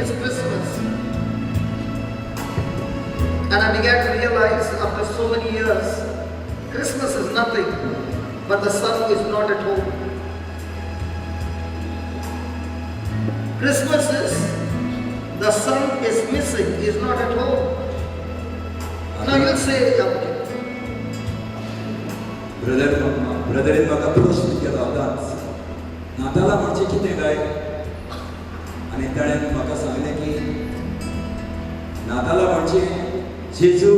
experience Christmas. And I began to realize after so many years, Christmas is nothing but the Son is not at home. Christmas is the Son is missing, is not at home. Now you'll say, ब्रदरीन म्हाका प्रश्न केलो आतांच नाताला म्हणजे कितें काय आनी ताणें म्हाका सांगलें की नाताला म्हणजे जेजू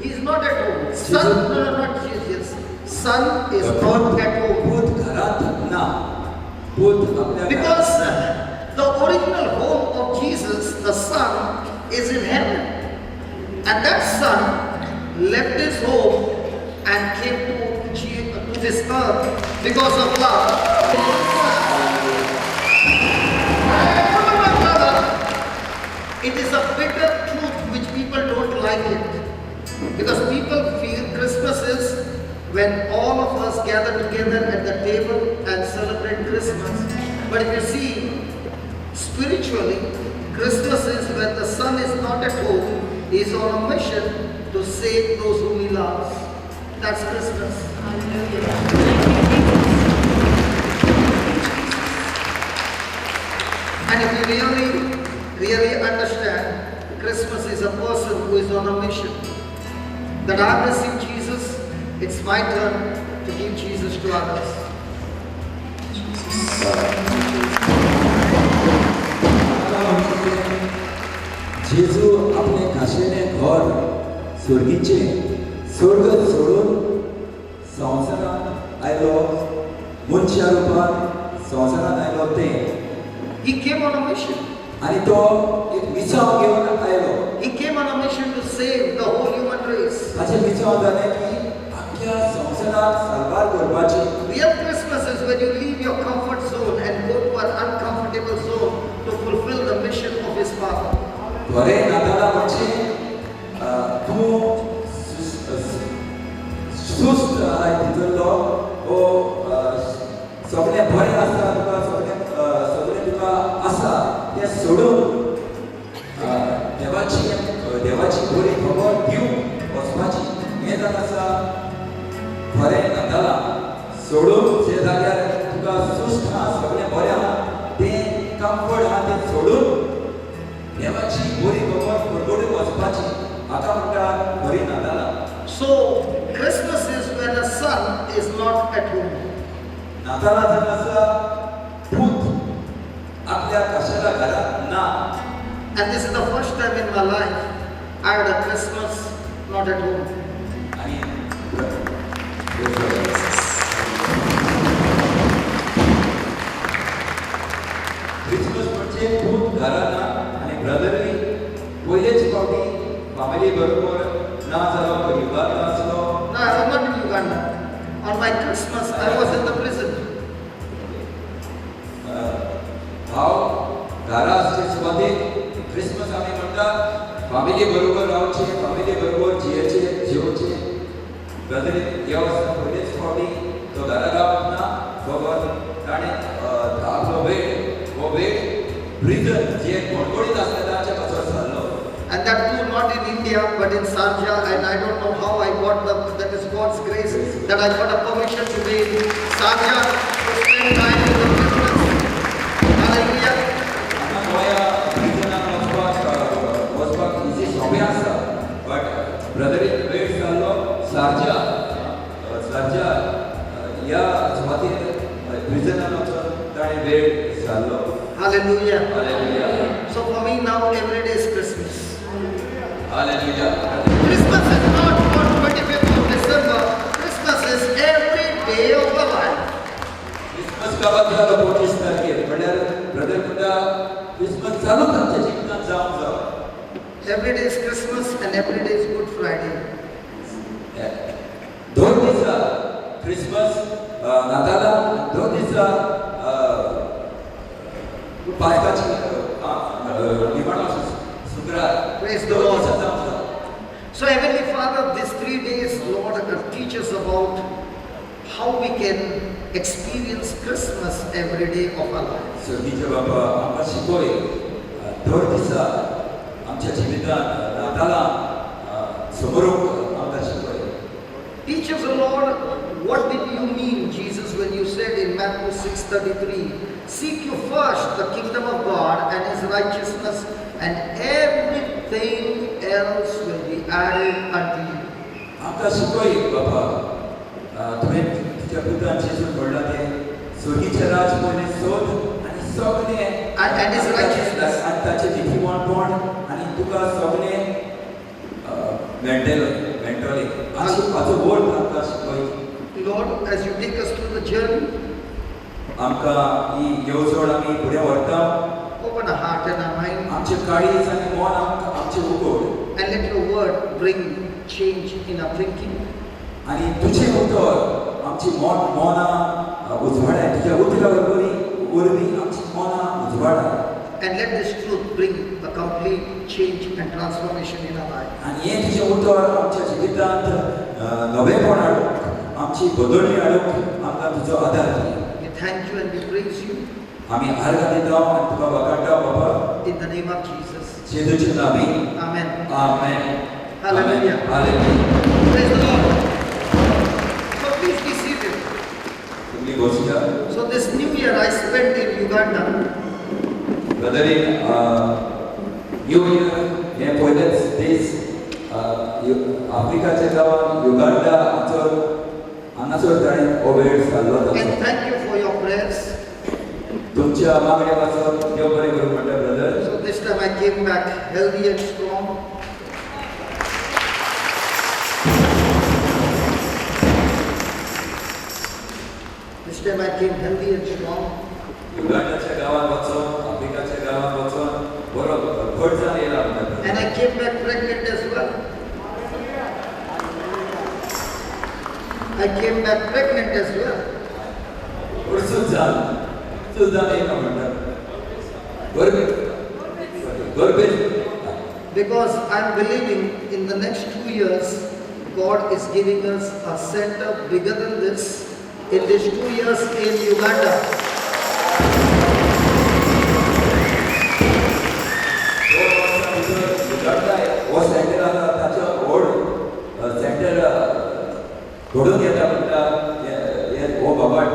he is not at home. Son, no, not Jesus. Son is not at home. भूत घरात ना भूत आपल्या Because the original home of Jesus, the Son, is in heaven. And that Son left his home and came to this earth because of love. Remember, my brother, it is a bitter truth which people don't like it. Because people feel Christmas is when all of us gather together at the table and celebrate Christmas. But if you see, spiritually, Christmas is when the Son is not at home, he is on a mission to save those whom he loves. That's Christmas. And if you really understand, Christmas is a person who is on a mission. That I have received Jesus, it's my turn to give Jesus to others. जेजू आपले खाशेले घर स्वर्गीचे स्वर्ग सोडून संवसारांत आयलो मनशा रूपान संवसारांत आयलो ते He came on a mission. आनी तो एक मिसाव घेवन आयलो He came on a mission to save the whole human race. हाचे मिसाव जालें की आख्या संवसाराक सारवार करपाची. Real Christmas is when you leave your comfort zone and go to an uncomfortable zone to fulfill the mission of His Father. बरें नाताला म्हणजे तूं सुस्त आय भितरलो ओ सगळें बरें आसा तुका सगळें तुका आसा तें सोडून देवाची बरी खबर दिवंक वचपाची हें जावन आसा बरें नाताला सोडून जे जाग्यार तुका सुस्त आहा सगळें बरें आहा तें कम्फर्ट आहा तें सोडून देवाची बरी खबर बडबडून वचपाची हाका म्हणटा बरी नाताला. So Christmas is when a son is not at home. नाताला जावन आसा पूत आपल्या कशाला घरात ना. And this is the first time in my life I had a Christmas not at home. आणि क्रिसमस म्हणजे पूत घरात ना आणि ब्रदरली पयलेच फावटी फॅमिली बरोबर ना जालो परिवार नासलो. No, I was not in Uganda. On my Christmas I was in the prison. भाव घराचे सुवातेक क्रिसमस आमी म्हणटात फॅमिली बरोबर रावचे फॅमिली बरोबर जियेचे जेवचे. ब्रदरी ह्या वर्सा पयलेच फावटी तो घरा रावप ना बरोबर ताणें आपलो वेळ प्रिजन जे घडघडीत आसता ताच्या passer सारलो. And that too not in India but in Sharjah, and I don't know how I got that is God's grace that I got a permission to be in Sharjah to spend time with the Christmas. Hallelujah. आतां गोंया प्रिजनान वचपाक easy सोंपें आसा but ब्रदरीन वेळ जाल्लो Sharjah ह्या सुवातेर प्रिजनान वचून ताणें वेळ जाल्लो. Hallelujah. Hallelujah. So for me now every day is Christmas. Hallelujah. Christmas is not for 25th of December. Christmas is every day of our life. Christmas गावात झालो 25 तारखेर म्हणल्यार ब्रदर म्हणटा क्रिसमस चालूच आमच्या जिवितांत जावंक जाय. Every day is Christmas and every day is Good Friday. दोन दिसा क्रिसमस नाताला दोन दिसा पास्काची निमाणो शुक्रार. Praise the Lord. So Heavenly Father, these 3 days, Lord, teach us about how we can experience Christmas every day of our lives. सर्गीचे बाबा आमकां शिकय दर दिसा आमच्या जिवितांत नातालां समोरूंक आमकां शिकयलें. Teach us, O Lord, what did you mean, Jesus, when you said in Matthew 6:33, seek you first the kingdom of God and his righteousness, and everything else will be added unto you. आमकां शिकय बाबा, तुवें तुज्या पुतान जेजून म्हणलां तें सोडीचें राज पयलें सोद आनी सगळें And his righteousness. आनी ताचें नितीवणपण आनी तुका सगळें मेळटलें. हाचो वड आमकां शिकय. Lord, as you take us through the journey, आमकां ही येवजण आमी फुडें व्हरता. open our heart and our mind, आमचे काळीज आनी मन आमचें उगड and let your word bring change in our thinking. आनी तुजें उतर आमची मनां उजवाडाय. तुज्या उतरा वरवीं आमची मनां उजवाडाय. And let this truth bring a complete change and transformation in our life. आनी हें तुजें उतर आमच्या जिवितांत नवेपण हाडूंक, आमची बदलणी हाडूंक आमकां तुजो आदार दी. We thank you and we praise you आमी आर्गां दिता आनी तुका वखाणटा बाबा, in the name of Jesus. जेजूच्या नांवां. Amen. आमेन. Hallelujah. हालेलुया. Praise the Lord. So please be seated. तुमली बसया. So this new year I spent in Uganda. Brethren, new year हें पयलेंच दीस आफ्रिकाच्या गांवांत युगांडा हांगासर ताणें हो वेळ सारलो. And thank you for your prayers. तुमच्या मागण्या वाचून देव बरें करूं म्हणटा brother. So this time I came back healthy and strong. This time I came healthy and strong. युगांडाच्या गांवांत वचून, आफ्रिकाच्या गांवांत वचून बरो घट जावन येयला म्हणटा. And I came back pregnant as well. I came back pregnant as well. वर्सूच जावन येयला म्हणटा. गरबेज. Because I'm believing in the next 2 years, God is giving us a center bigger than this in these 2 years in Uganda. हो centre आसा ताच्या व्हड centre घडोवन येता म्हणटा हो बाबाट.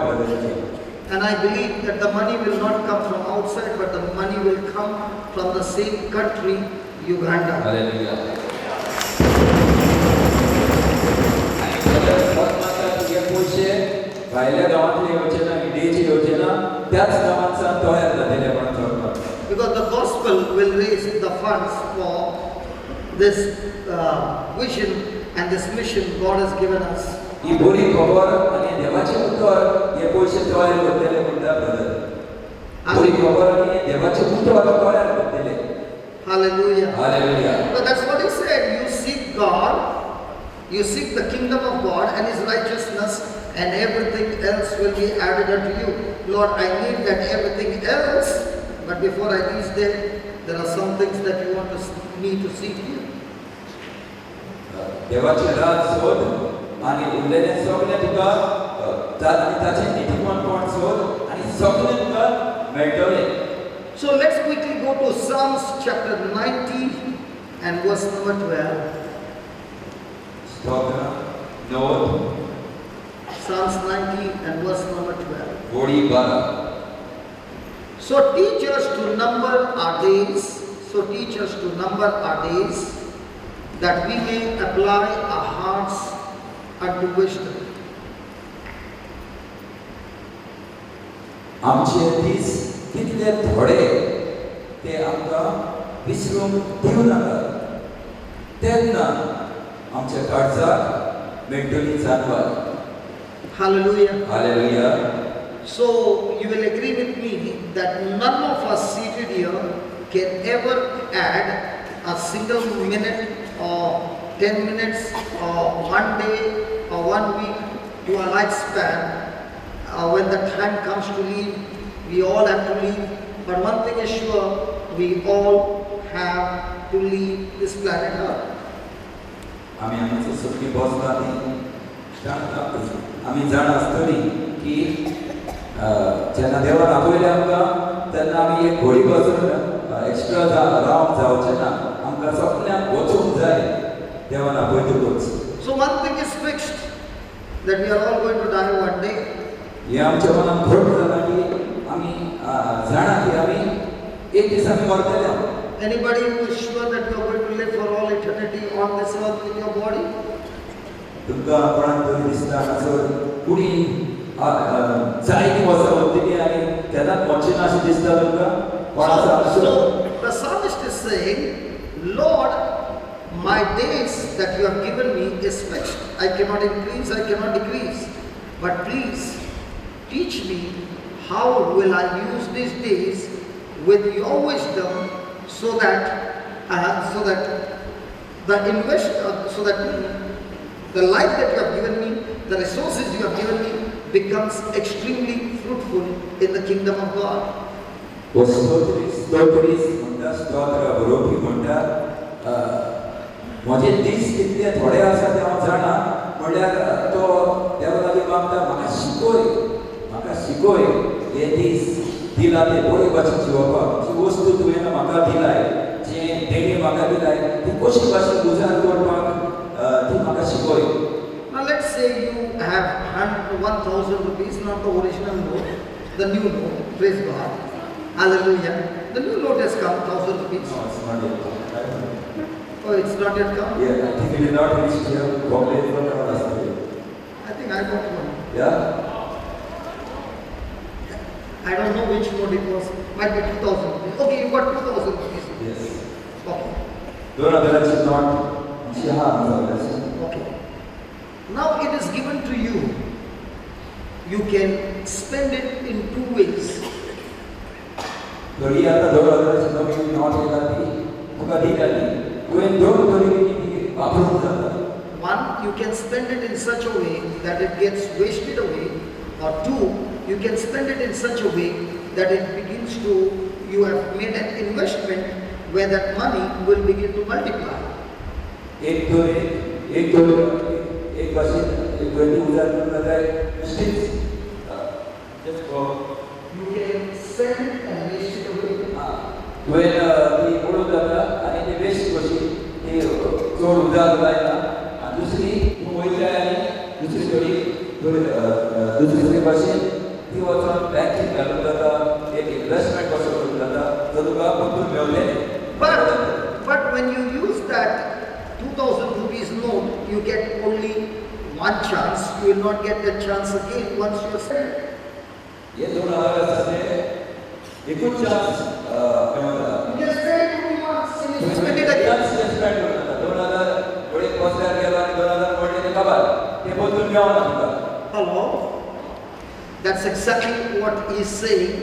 And I believe that the money will not come from outside, but the money will come from the same country, Uganda. हालेलुया. हे पयशे भायल्या गांवांतले येवचे ना, इंडियेचे येवचे ना, त्याच गांवांतल्यान तयार जालेले म्हणून सांगतात. Because the gospel will raise the funds for this vision and this mission God has given us. ही बरी खबर आनी देवाचे उतर हे पयशे तयार करतले म्हणटा ब्रदर. बरी खबर आनी देवाचे उतर तयार करतले. Hallelujah. Hallelujah. But that's what he said. You seek God, you seek the kingdom of God and his righteousness, and everything else will be added unto you. Lord, I need that everything else, but before I reach there are some things that you want me to seek you. देवाचे राज सोद आनी उरलेले सगळे तुका ताचे नितीवणपण सोद आनी सगळे तुका मेळटले. So let's quickly go to Psalms chapter 90 and verse number 12. स्तोत्र 9 Psalms 90 and verse number 12. गोडी 12. So teach us to number our days. So teach us to number our days, that we may apply our hearts unto wisdom. आमचे दीस कितले थोडे ते आमकां विसरूंक दिवं नाका. तेन्ना आमच्या काळजाक मेळटली जाणवार. Hallelujah. Hallelujah. So you will agree with me that none of us seated here can ever add a single minute or 10 minutes or 1 day or 1 week to our lifespan. When the time comes to leave, we all have to leave. But one thing is sure, we all have to leave this planet Earth. आमी आमची सगळी बसताली आमी जाण आसतली की जेन्ना देवान आपयलें आमकां तेन्ना आमी एक घोडी बसून एक्स्ट्रा रावंड जावचें ना आमकां सगळ्यांक वचूंक जाय देवान आपयतकूच. So one thing is fixed, that we are all going to die one day. हें आमच्या मनान घट जालां की आमी जाणा की आमी एक दीस आमी मरतले. Anybody who is sure that you are going to live for all eternity on this earth with your body? तुमकां कोणाक तरी दिसता हांगासर कुडीन जायतीं वर्सां वतलीं आनी केन्नाच मरचें ना अशें दिसता तुमकां कोणाचो हांगासर? So the psalmist is saying, Lord, my days that you have given me is fixed. I cannot increase, I cannot decrease. But please teach me how will I use these days with your wisdom, so that the life that you have given me, the resources you have given me, becomes extremely fruitful in the kingdom of God. स्तोत्रीस म्हणटा स्तोत्र बरोवपी म्हणटा म्हजे दीस कितले थोडे आसा ते हांव जाणा म्हणल्यार तो देवा लागीं मागता म्हाका शिकोय हे दीस दिला ते बरे भाशेन जिवपाक. जी वस्तू तुवें म्हाका दिलाय, जें देणी म्हाका दिलाय ती कशी भाशेन उजार करपाक ती म्हाका शिकोय. Now let's say you have 1,000 rupees, not the original note, the new note. Praise God. Hallelujah. The new note has come, 1,000 rupees. No, it's not yet. Oh, it's not yet come? Yeah, I think it is not reached here. Probably it's not last year. I think I got one. Yeah? I don't know which note it was. Might be 2,000 rupees. Okay, you got 2,000 rupees. Yes. Okay. That is not Shihar. Okay. Now it is given to you. You can spend it in two ways. Dori आता 2000 ची note येताली तुका दिताली तुवें दोन तरी वापरून जाता. One, you can spend it in such a way that it gets wasted away, or two, you can spend it in such a way that it begins to, you have made an investment where that money will begin to multiply. एक वर्षी एक 20,000 जाय stills just go. You can spend and waste it away. तुवें ती पडून जाता आनी ती वेस्ट कशी ती चड उजार जायना आनी दुसरी तूं वयता आनी दुसरी भाशेन ती वचून बँकेत घालून जाता एक इन्वेस्टमेंट कसो करून जाता तो तुका परतून मेळटलें. But when you use that 2,000 rupees note, you get only one chance. You will not get that chance again once you have spent. ये 2000 आसा ते एकूच चान्स मेळटा. You can spend it only once and you spend it again. 2000 थोडे पोस्टार गेलो आनी 2000 पडले ते काबार ते परतून मेळना तुका. Hello? That's exactly what he's saying.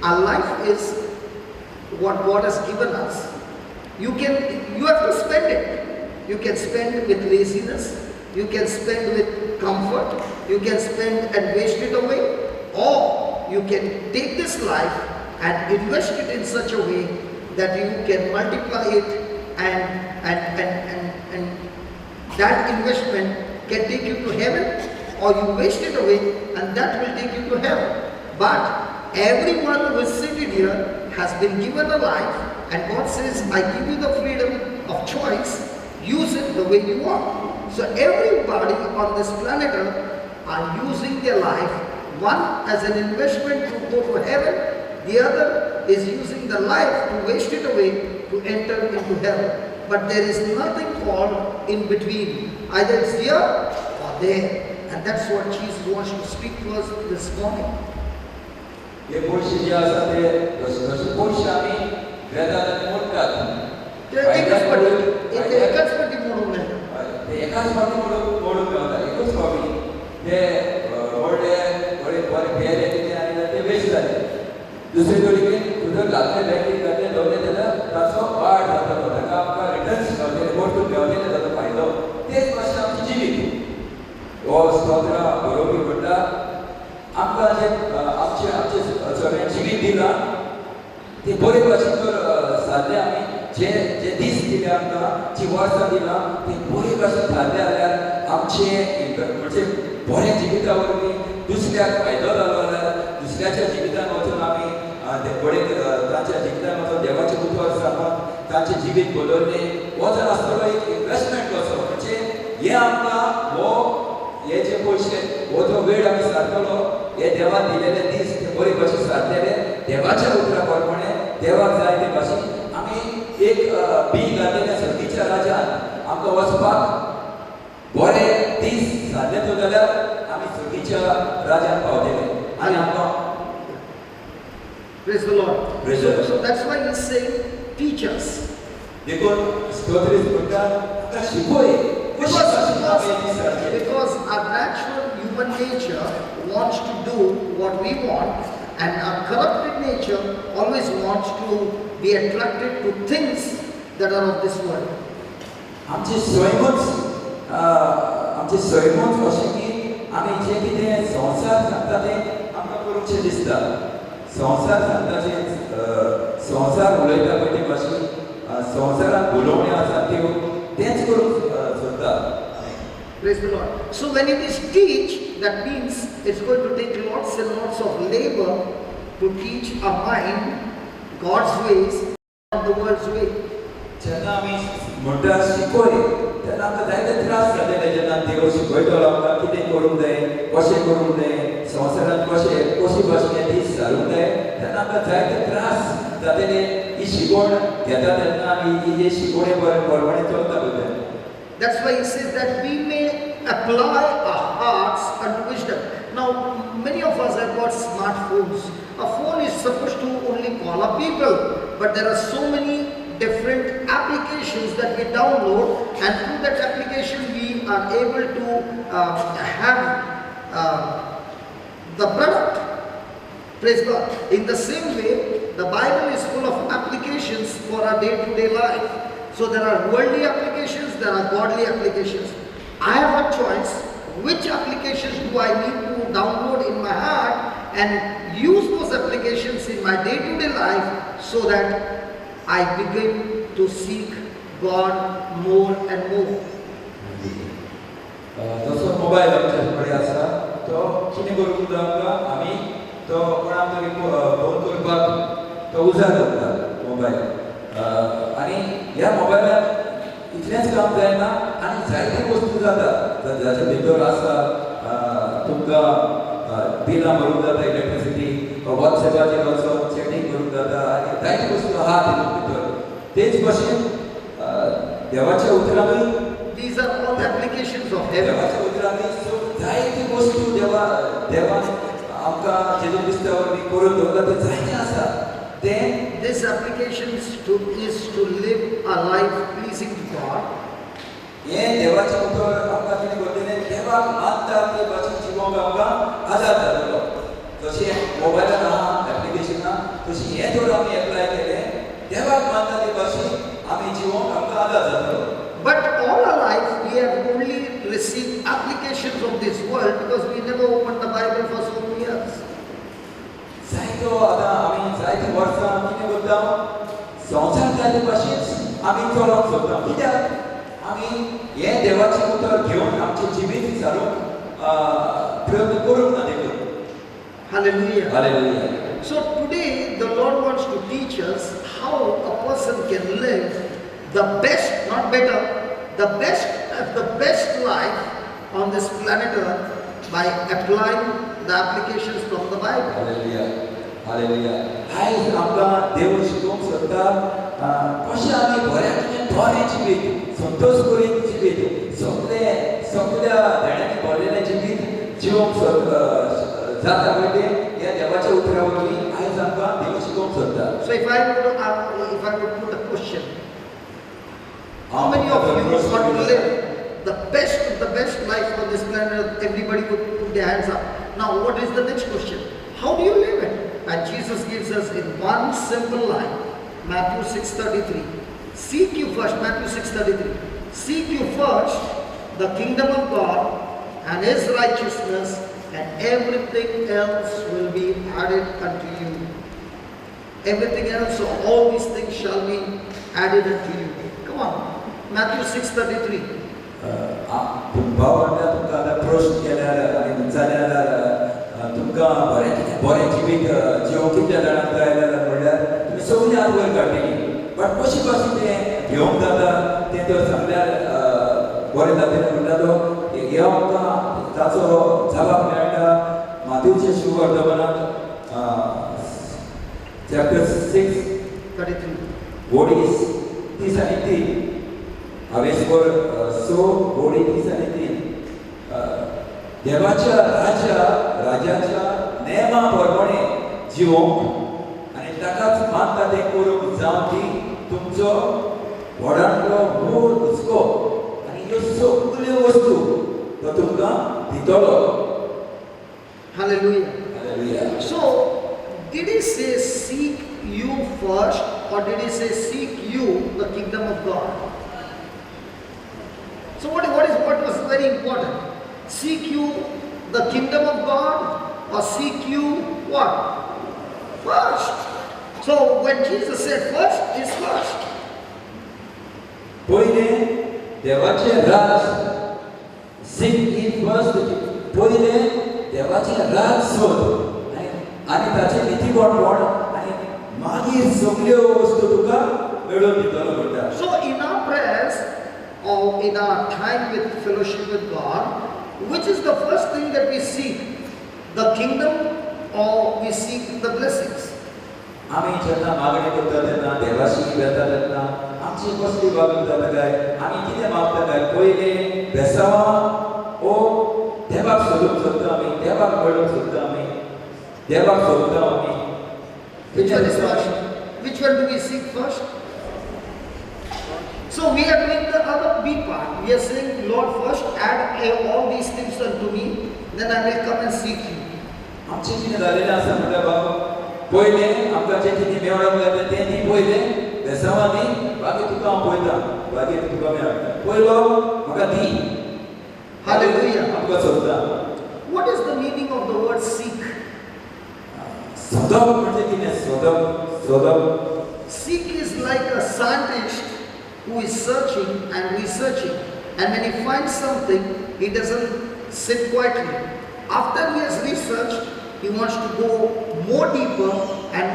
Our life is what God has given us. You have to spend it. You can spend with laziness. You can spend with comfort. You can spend and waste it away. Or you can take this life and invest it in such a way that you can multiply it and that investment can take you to heaven, or you waste it away and that will take you to hell. But everyone who is seated here has been given a life, and God says, I give you the freedom of choice, use it the way you want. So everybody on this planet Earth are using their life, one as an investment to go to heaven, the other is using the life to waste it away to enter into hell. But there is nothing called in between. Either it's here or there. And that's what Jesus wants to speak to us this morning. हे पयशे जे आसा ते कशे पयशे आमी वेदांत मोडटात. एकच पटी मोडून नाही. ते एकाच फावटी मोडून मेळटा. एकूच फावटी ते मोडले थोडे बरे फेरे कितें आनी ते वेस्ट जाले. दुसरे तरेन तुजो घातले बँकेत घातले दवरले जाल्यार ताचो वाड जाता. ताका आमकां रिटर्न्स मेळटले, परतून मेळटले ताचो फायदो. तेच भाशेन आमचें जिवीत. हो स्तोत्र बरोवपी म्हणटा आमकां आमचे सगळें जिवीत दिलां तें बरे भाशेन जर सारलें आमी जे दीस दिले आमकां जी वर्सां दिलां ती बरे भाशेन सारले जाल्यार आमचें म्हणजे बरें जिविता वरवीं दुसऱ्याक फायदो जालो जाल्यार दुसऱ्याच्या जिवितान वचून आमी बरे तांच्या जिवितांत देवाचे उतर सांगून तांचे जिवीत बदलले हो जर आसतलो एक इन्वेस्टमेंट कसो म्हणजे हे आमकां हो हे जे पयशे हो जो वेळ आमी सारतलो हे देवान दिलेले दीस ते बरे भशेन सारतले देवाच्या उतरा प्रमाणे देवाक जाय ते भाशेन आमी एक बी घातिल्ल्या सर्तीच्या राजान आमकां वचपाक बरे दीस सारले जाल्यार आमी सर्तीच्या राजान पावतले आनी आमकां Praise the Lord. Praise the Lord. So that's why he's saying, teach us. देखून स्तोत्रीत म्हणटा आमकां शिकय Because our natural human nature wants to do what we want, and our corrupted nature always wants to be attracted to things that are of this world. आमची स्वयंमूच अशें की आमी जें कितें संवसार सांगता तें आमकां करूंकशें दिसता संवसार सांगता जें संवसार उलयता पळय ते भाशेन संवसारांत उलोवण्यो आसा त्यो तेंच करूंक सोदता. Praise the Lord. So when it is teach, that means it's going to take lots and lots of labor to teach our mind God's ways, not the world's way. जेन्ना आमी म्हणटा शिकय तेन्ना आमकां जायते त्रास जालेले जेन्ना देव शिकयतलो आमकां कितें करूंक जाय कशें करूंक जाय संवसारांत कशी भाशेन दीस सारूंक जाय तेन्ना आमकां जायते त्रास जातले ही शिकवण घेता तेन्ना आमी ही जे शिकवणे प्रमाणे चलता पळय. That's why he says that we may apply our hearts unto wisdom. Now, many of us have got smartphones. A phone is supposed to only call up people, but there are so many different applications that we download, and through that application we are able to have the product. Praise God. In the same way, the Bible is full of applications for our day-to-day life. So there are worldly applications, there are godly applications. I have a choice which applications do I need to download in my heart and use those applications in my day-to-day life so that I begin to seek God more and more. जसो mobile आमचे कडेन आसा तो कितें करूंक जाय आमकां आमी तो कोणाक तरी फोन करपाक तो उजार करता मोबायल आनी ह्या मोबायलान इतलेंच काम जायना आनी जायते वस्तू जाता जाचे भितर आसा तुमकां बिलां भरूंक जाता इलेक्ट्रिसिटी वॉट्सॅपाचेर वचून चॅटींग करूंक जाता आनी जायते वस्तू आहा तितून भितर तेच भशेन देवाच्या उतरांनी These are all applications of heaven. देवाच्या उतरांनी जायते वस्तू देवान आमकां जेतून दिसता वरवीं करून दवरला ते जायते आसा. Then this application is to live a life pleasing to God. हे देवाचे उतर आमकां कितें करतले देवाक मानता ते भाशेन जिवोवंक आमकां आदार जातलो. जशें मोबायलान आहा एप्लिकेशनां तशी हें जर आमी एप्लाय केलें देवाक मानता ते भाशेन आमी जिवोवंक आमकां आदार जातलो. But all our life we have only received applications of this world because we never opened the Bible for so many years. जायतो आतां आमी जायते वर्सां कितें करता संवसार जायते भाशेन आमी चलोंक सोदता कित्याक आमी हें देवाचें उतर घेवन आमचें जिवीत सारूंक प्रयत्न करूंक ना देखून. Hallelujah. Hallelujah. So today the Lord wants to teach us how a person can live the best, not better, the best life on this planet Earth by applying the applications from the Bible. Hallelujah. Hallelujah. आयज आमकां देव शिकोवंक सोदता कशें आमी बऱ्यांतल्यान बरें जिवीत संतोश करीत जिवीत सगळ्या देण्यानी भरलेलें जिवीत जिवोवंक जाता पळय तें ह्या देवाच्या उतरा वरवीं आयज आमकां देव शिकोवंक सोदता. So if I would put a question, how many of you want to live the best life on this planet? Everybody would put their hands up. Now what is the next question? How do you live it? And Jesus gives us in one simple line, Matthew 6:33. Seek you first, Matthew 6:33. Seek you first the kingdom of God and His righteousness, and everything else will be added unto you. Everything else, so all these things shall be added unto you. Come on, Matthew 6:33. भाव म्हणटा तुमकां आतां प्रश्न केल्यार आनी जाल्यार तुमकां बरें जिवीत जिवंक कितल्या जाणांक जाय जाल्यार आनी वयर काडटली बट कशी कशी तें घेवंक जाता तें तर सगळ्यार बरें जातलें म्हणटा तो हे आमकां ताचो जबाब मेळटा माथ्यूचे शुभवर्तमानांत चॅप्टर 6 33. घोडीस 30 आनी 3 हांवें स्कोर घोडी 30 आनी 3 देवाच्या राजाच्या नेमा प्रमाणे जिवोवंक आनी ताकाच मानता तें करूंक जावं ती तुमचो व्हडांतलो मूळ हुस्को आनी ह्यो सगळ्यो वस्तू तो तुमकां दितलो. Hallelujah. Hallelujah. So, did he say seek you first, or did he say seek you the kingdom of God? So what was very important? Seek you the kingdom of God, or seek you what? First. So when Jesus said first is first. पहिले देवाचे राज seek in first पहिले देवाचे राज सोद आनी ताचे नीतीवटपण आनी मागीर सगळ्यो वस्तू तुका मेळून दितलो म्हणटा. So in our prayers or in our time with fellowship with God, which is the first thing that we seek? The kingdom, or we seek the blessings? आमी जेन्ना मागणी करता तेन्ना देवाशी वेता तेन्ना आमची कसली वागणूक जाता काय आमी कितें मागता काय पयले बेसांवां ओ देवाक सोदूंक सोदता आमी देवाक मेळूंक सोदता आमी देवाक सोदता आमी. Which one is first? Which one do we seek first? So we are doing the other B part. We are saying, Lord, first add all these things unto me, then I will come and seek you. आमचें कितें जालेलें आसा म्हणल्यार बाबा पयले आमकां जें कितें मेळोंक जाय तें न्ही पयले बेसांवां न्ही बाकी तुका हांव पळयता बाकी तुका मेळटा पयलो म्हाका दी. Hallelujah. आमकां सोदता. What is the meaning of the word seek? सोदप म्हणजे कितें सोदप Seek is like a scientist who is searching and researching, and when he finds something, he doesn't sit quietly. After he has researched, he wants to go more deeper, and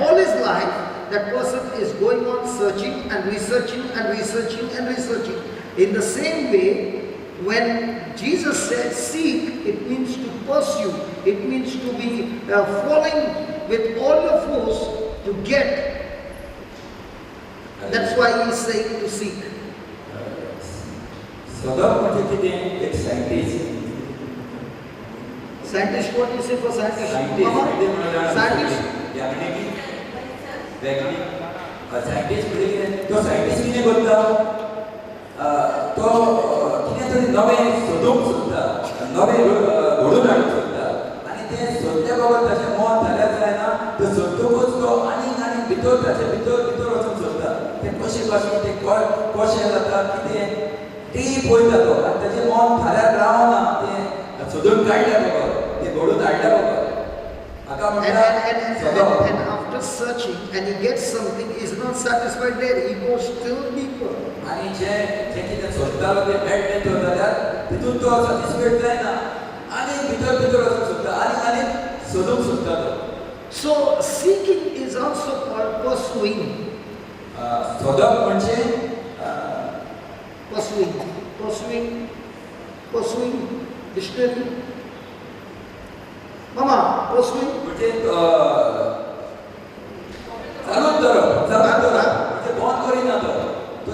all his life that person is going on searching and researching and researching and researching. In the same way, when Jesus said seek, it means to pursue, it means to be falling with all your force to get. That's why he is saying to seek. सोदप म्हणजे कितें एक scientist Scientist, what do you say for scientist? Scientist म्हणजे कितें तो scientist कितें करता तो कितें तरी नवें सोदूंक सोदता नवें घडोवन हाडूंक सोदता आनी तें सोदल्या बरोबर ताचें मन जाल्यार जायना तो सोदतकूच तो आनी भितर ताचे भितर वचून सोदता तें कशें तें कशें जाता कितें तें पळयता तो आनी ताचें मन थाऱ्यार रावना तें सोदून काडल्या बरोबर तें घडोवन हाडल्या बरोबर हाका म्हणटा And after searching and he gets something, he is not satisfied there, he goes still deeper. आनी जें कितें सोदतालो तें मेळटलें तर जाल्यार तितून तो सॅटिस्फायड जायना आनी भितर वचून सोदता आनी सोदूंक सोदता तो. So seeking is also called pursuing. सोदप म्हणजे pursuing dictionary. Mama, pursuing. म्हणजे चालूच धरप म्हणजे बंद करिना तो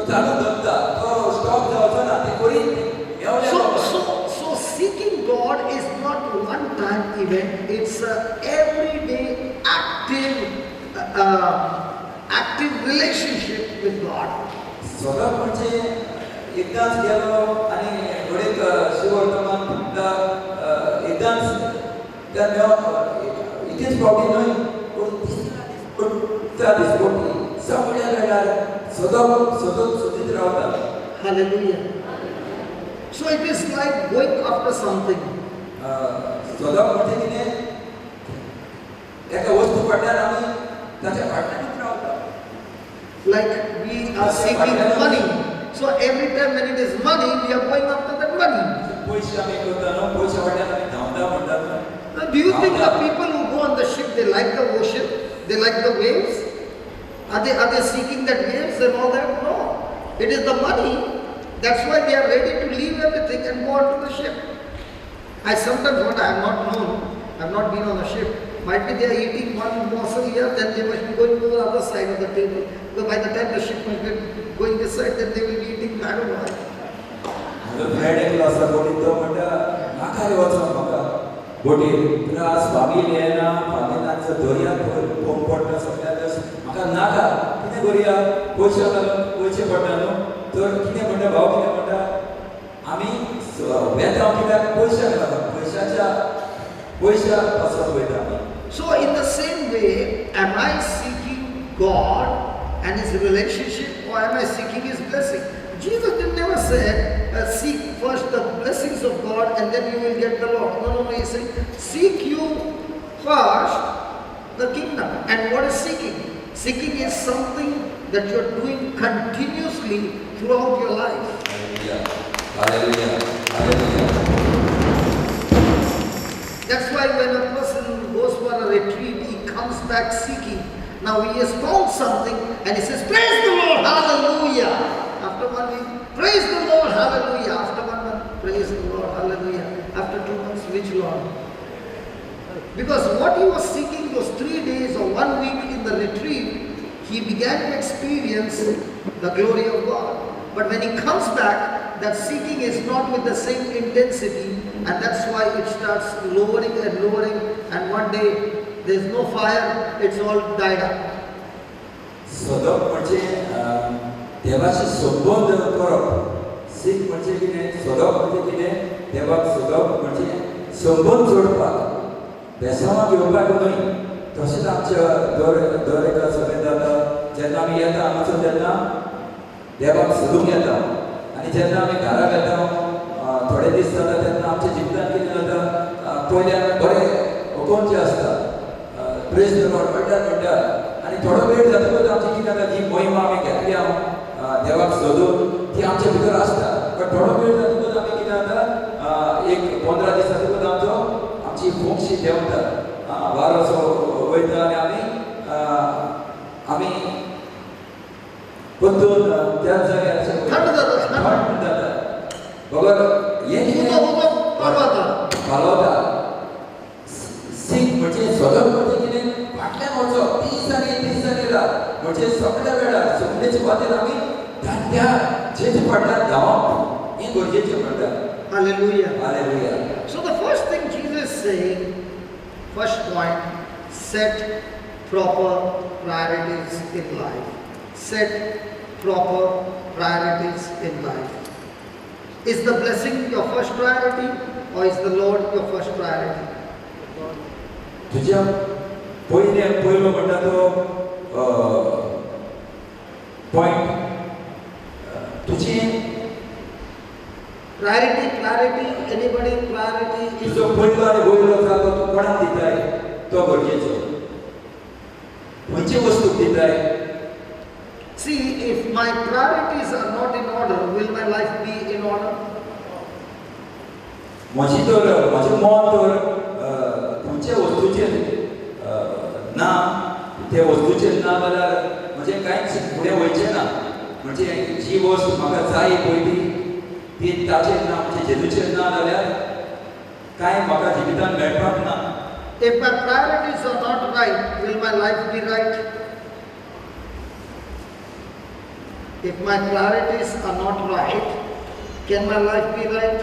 चालूच धरता तो स्टॉप जावचो ना ते करीत. So seeking God is not one time event, it's an everyday active relationship with God. सोदप म्हणजे एकदांच गेलो आनी घडीक शिवर्तमान म्हणटा एकदांच त्या इतकेच फावटी न्हय त्या दिसपट्टी सगळ्या वेळार सोदीत रावता. Hallelujah. So it is like going after something. सोदप म्हणजे कितें एका वस्तू फाटल्यान आमी ताच्या फाटल्यानूच रावता. Like we are seeking money. So every time when it is money, we are going after that money. पयशे आमी करता न्हू पयशे फाटल्यान आमी धांवता म्हणटात. Now, do you think the people who go on the ship, they like the ocean? They like the waves? Are they seeking that waves and all that? No. It is the money. That's why they are ready to leave everything and go onto the ship. I sometimes wonder, I have not known, I have not been on a ship. Might be they are eating one morsel here, then they must be going to the other side of the table. Because by the time the ship must be going this side, then they will be eating, I don't know. Friday क्लासा बोटी तो म्हणटा नाका रे वचोन म्हाका बोटी त्रास भागी लेना फामिनाच दोरया फोम पडटा सगळ्याक म्हाका नाका कितें करूया पयशे घालून पयशे पडटा न्हू तर कितें म्हणटा भाव कितें म्हणटा आमी वेता कित्याक पयशे घालता पयशा पासून वयता आमी. So in the same way, am I seeking God and His relationship, or am I seeking His blessing? Jesus did never say, seek first the blessings of God and then you will get the Lord. No, He is saying, seek you first the kingdom. And what is seeking? Seeking is something that you are doing continuously throughout your life. Hallelujah. Hallelujah. Hallelujah. That's why when a person goes for a retreat, he comes back seeking. Now he has found something and he says, praise the Lord, hallelujah. After 1 week, praise the Lord, hallelujah. After 1 month, praise the Lord, hallelujah. After 2 months, which Lord? Because what he was seeking those 3 days or 1 week in the retreat, he began to experience the glory of God. But when he comes back, that seeking is not with the same intensity, and that's why it starts lowering and lowering, and one day there is no fire, it's all died up. सोदप म्हणजे देवाशी संबंध करप सीख म्हणजे कितें सोदप म्हणजे कितें देवाक सोदप म्हणजे संबंध जोडपाक बेसांवां घेवपाक न्हय. तशेंच आमच्या दर एका सभेन जाता जेन्ना आमी येता हांगासर तेन्ना देवाक सोदूंक येता आनी जेन्ना आमी घरा येता थोडे दीस जाता तेन्ना आमच्या जिवितांत कितें जाता पयलीं आमी बरें ओकोवचे आसता प्रेज द लॉर्ड म्हणटात आनी थोडो वेळ जातकच आमची कितें जाता जी मोहीम आमी घेतली देवाक सोदून ती आमच्या भितर आसता. पण थोडो वेळ जातकच आमी कितें जाता एक 15 दीस जातकच आमची फोंकशी देंवता वारो असो वयता आनी आमी परतून त्याच जाग्यार थंड जाता. बगर हें कितें पालवता सीख म्हणजे सोदप म्हणजे कितें फाटल्यान वचप दिसांनी रात म्हणजे सगळ्या वेळार सगळेचे खातीर आमी त्या जेचे फाटल्यान धांवप हें गरजेचें म्हणटा. Hallelujah. Hallelujah. So the first thing Jesus is saying, first point, set proper priorities in life. Set proper priorities in life. Is the blessing your first priority or is the Lord your first priority? तुझ्या पयलो म्हणटा तो point तुजी Priority, anybody priority is तुजो पयलो आनी वयलो जागो तूं कोणाक दिताय तो गरजेचो खंयची वस्तू दिताय. See, if my priorities are not in order, will my life be in order? म्हजें मन तर खंयच्या वस्तूचेर ना ते वस्तूचेर ना जाल्यार म्हजें कांयच फुडें वयचें ना. म्हणजे जी वस्त म्हाका जाय पयली ती ताचेर ना म्हणजे जेजूचेर ना जाल्यार कांय म्हाका जिवितांत मेळपाक ना. If my priorities are not right, will my life be right? If my priorities are not right, can my life be right?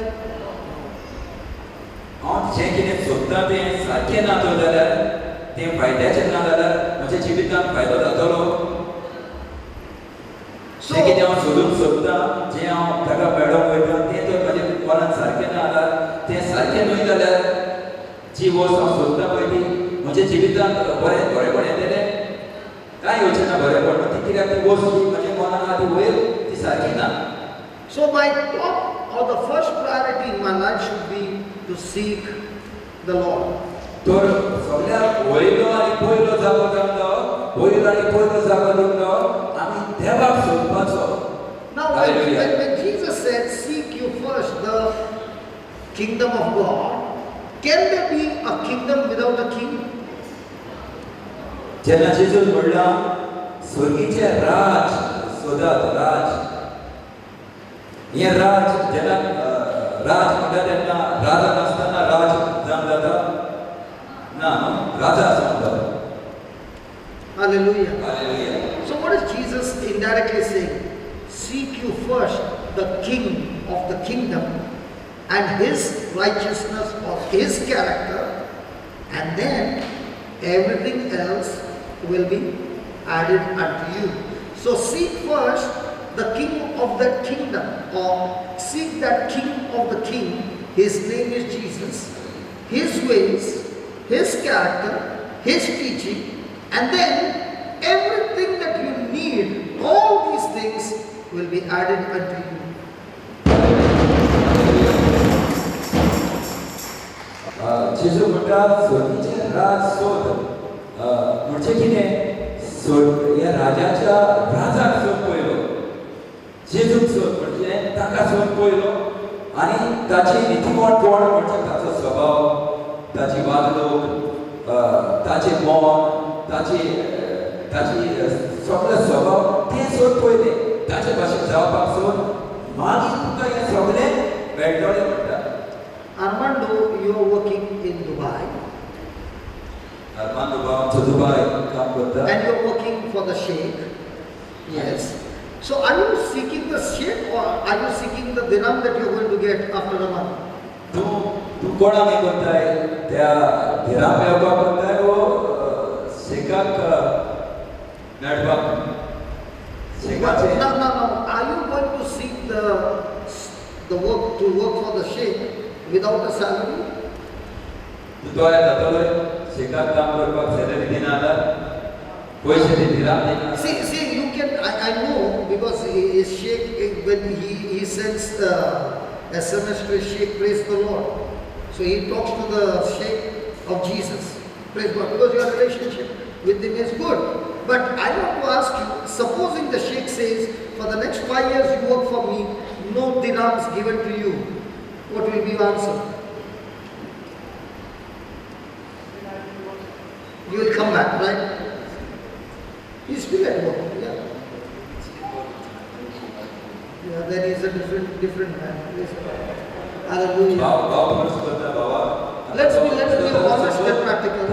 हांव जें कितें सोदतां तें सारकें ना तर जाल्यार तें फायद्याचें ना जाल्यार म्हज्या जिवितांत फायदो जातलो. जें कितें हांव सोदतां जें हांव ताका मेळोंक वयता तें तर म्हज्या मनांत सारकें ना जाल्यार तें सारकें न्हय जाल्यार जी वस्त हांव सोदतां पळय ती म्हज्या जिवितांत बरेंपण येतलें कांय येवचें ना बरेंपण. ती कित्याक ती वस्त जी म्हज्या मनांत आहा ती वयर ती सारकी ना. So my top or the first priority in my life should be to seek the Lord. तर सगळ्यात वयलो आनी पयलो जागो दिवलो आमी देवाक सोदपाचो. Now when Jesus said seek you first the kingdom of God, can there be a kingdom without a king? जेन्ना जेजूस म्हणला स्वर्गीचे राज सोदात राज हे राज जेन्ना राज म्हणटा तेन्ना राजा नासतना राज जावन जाता ना राजा जावन जाता. Hallelujah. Hallelujah. So what is Jesus indirectly saying? Seek you first the King of the kingdom and his righteousness or his character, and then everything else will be added unto you. So seek first the King of that kingdom, or seek that King of the king. His name is Jesus. His ways, his character, his teaching, and then everything that you need, all these things will be added unto you. जेजू म्हणटा स्वर्गीचे राज सोद म्हणजे कितें ह्या राजाच्या राजाक सोद पयलो जेजूक सोद म्हणजे ताका सोद पयलो आनी ताची नितीवणपण म्हणजे ताचो स्वभाव ताची वागणूक ताचे मन ताची सगळे स्वभाव ते सोद पयले ताचे भाशेन जावपाक सोद मागीर तुका हें सगळें मेळटलें म्हणटा. Armando, you are working in Dubai. Armando to Dubai काम करता. And you are working for the Sheikh. Yes. So are you seeking the Sheikh or are you seeking the dirham that you are going to get after a month? तू कोणाक हे करताय त्या धिराम मेळपाक करताय वो शेकाक मेळपाक शेकाचे. No. Are you going to seek the work to work for the Sheikh without a salary? तू तो जातलोय शेकाक काम करपाक सॅलरी दिना जाल्यार पयशे ते धिराम दिना. See, you can, I know because his Sheikh, when he sends SMS to his Sheikh, praise the Lord. So he talks to the Sheikh of Jesus, praise God, because your relationship with him is good. But I want to ask you, supposing the Sheikh says, for the next 5 years you work for me, no dirhams given to you, what will be your answer? You will come back, right? He's still at work, yeah. Yeah, then he's a different man. Hallelujah. Let's be honest and practical.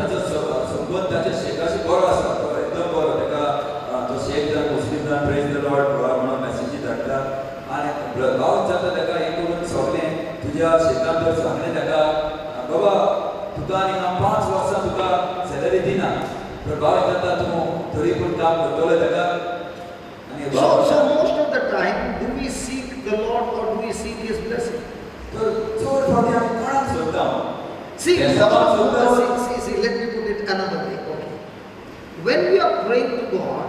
संबंध ताच्या शेकाशी बरो आसा तो एकदम बरो तेका तो shake जावन मुस्लिम जावन प्रेज द लॉर्ड म्हणून मेसेजी धाडटा आनी भाव जाता तेका हे करून सगळें तुज्या शेकान जर सांगलें तेका बाबा तुका आनी हांव 5 वर्सां तुका सॅलरी दिना तर भाव जाता तूं तरी पूण काम करतलो तेका आनी So most of the time, do we seek the Lord or do we seek His blessing? तर चड फावटी आमी कोणाक सोदता. See, let me put it another way. Okay. When we are praying to God,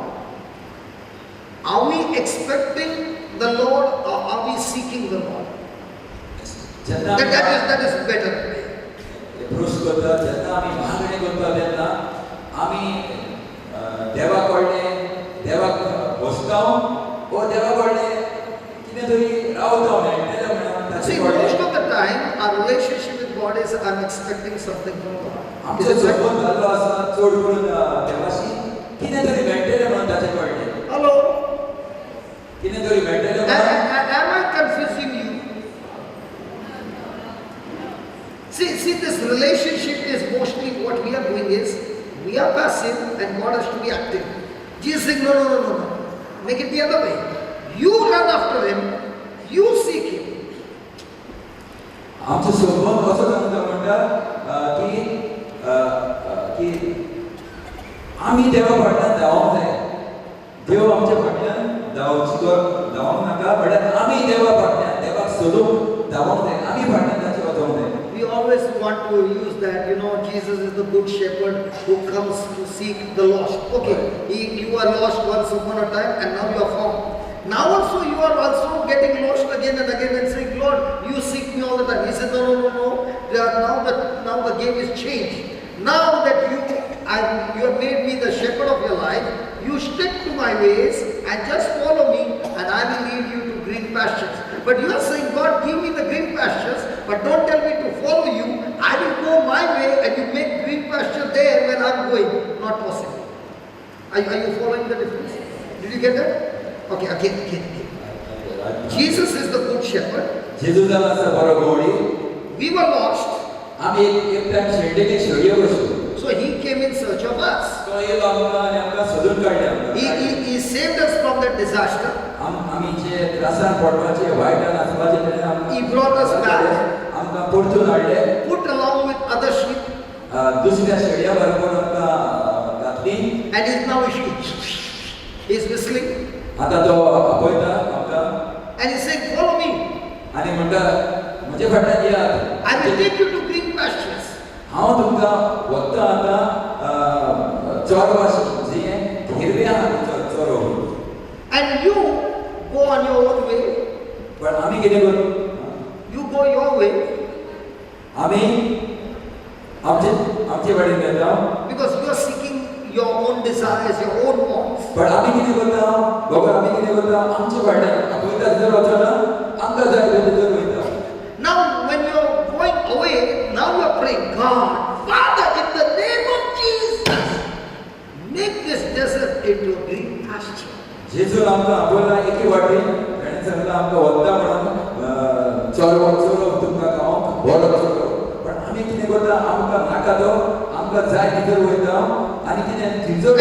are we expecting the Lord or are we seeking the Lord? That is better. पुरुष करता जेन्ना आमी मागणी करता तेन्ना आमी देवा कडलें देवाक बसतां ओ देवा कडलें कितें तरी रावता मेळटलें म्हणून ताचे See, कडलें. most of the time, our relationship with God is I'm expecting something from God. आमचो संबंध जाल्लो आसा चड करून देवाशी कितें तरी मेळटलें म्हणून ताचे कडलें. Hello? कितें तरी मेळटलें म्हणून. Am I confusing you? See, this relationship is mostly what we are doing is, we are passive and God has to be active. Jesus is saying, no. Make it the other way. You run after Him, you seek Him. आमचो संबंध असो जावंक म्हणटा की आमी देवा फाटल्यान धांवूंक जाय. देव आमच्या फाटल्यान धांवूंक नाका म्हळ्यार आमी देवा फाटल्यान देवाक सोदूंक धांवूंक जाय. आमी फाटल्यान ताचे वचूंक जाय. We always want to use that, Jesus is the good shepherd who comes to seek the lost. Okay, you are lost once upon a time and now you are found. Now also you are also getting lost again and again and saying, Lord, you seek me all the time. He said, no. Now the game is changed. Now that you have made me the shepherd of your life, you stick to my ways and just follow me and I will lead you to green pastures. But you are saying, God, give me the green pastures, but don't tell me to follow you. I will go my way and you make green pasture there when I am going. Not possible. Are you following the difference? Did you get that? Okay, again. Jesus is the good shepherd. जेजूचा मास्तर बरो गवळी. We were lost. आम्ही एक time शेल्डेके शेळयो बसलो. So he came in search of us. तो yellow आमकां आनी आमकां सोदून काडले आमकां. He saved us from that disaster. आमी जे त्रासान पडपाचे वायटान आसपाचे तेणे आमकां He brought us back. आमकां परतून हाडले. Put along with other sheep. दुसऱ्या शेळया बरोबर आमकां घातली. And he's whistling. आता तो आपयता आमकां. And he's saying, follow me. आनी म्हणटा म्हजे फाटल्यान येयात. I will take you to green pastures. हांव तुमकां व्हरता आतां चोरवाशी जे हिरव्या चोरो. And you go on your own way. पण आमी कितें करूं? You go your way. आमी आमचे वाटेन घेता. Because you are seeking your own desires, your own wants. पण आमी कितें करता? दोगां आमी कितें करता? आमचे वाटेन आपयता जर वचना आमकां जाय थंय वयता. Now when you are going away, now you are praying, God, Father, in the name of Jesus, make this desert into a green pasture. जेजून आमकां आपयला एके वाटेन ताणें सांगलां आमकां वता म्हणून चोरो तुमकां गांवांत बरो चोरो. पण आमी कितें करता? आमकां नाका तो आमकां जाय थंय वयता आनी कितें थंयसर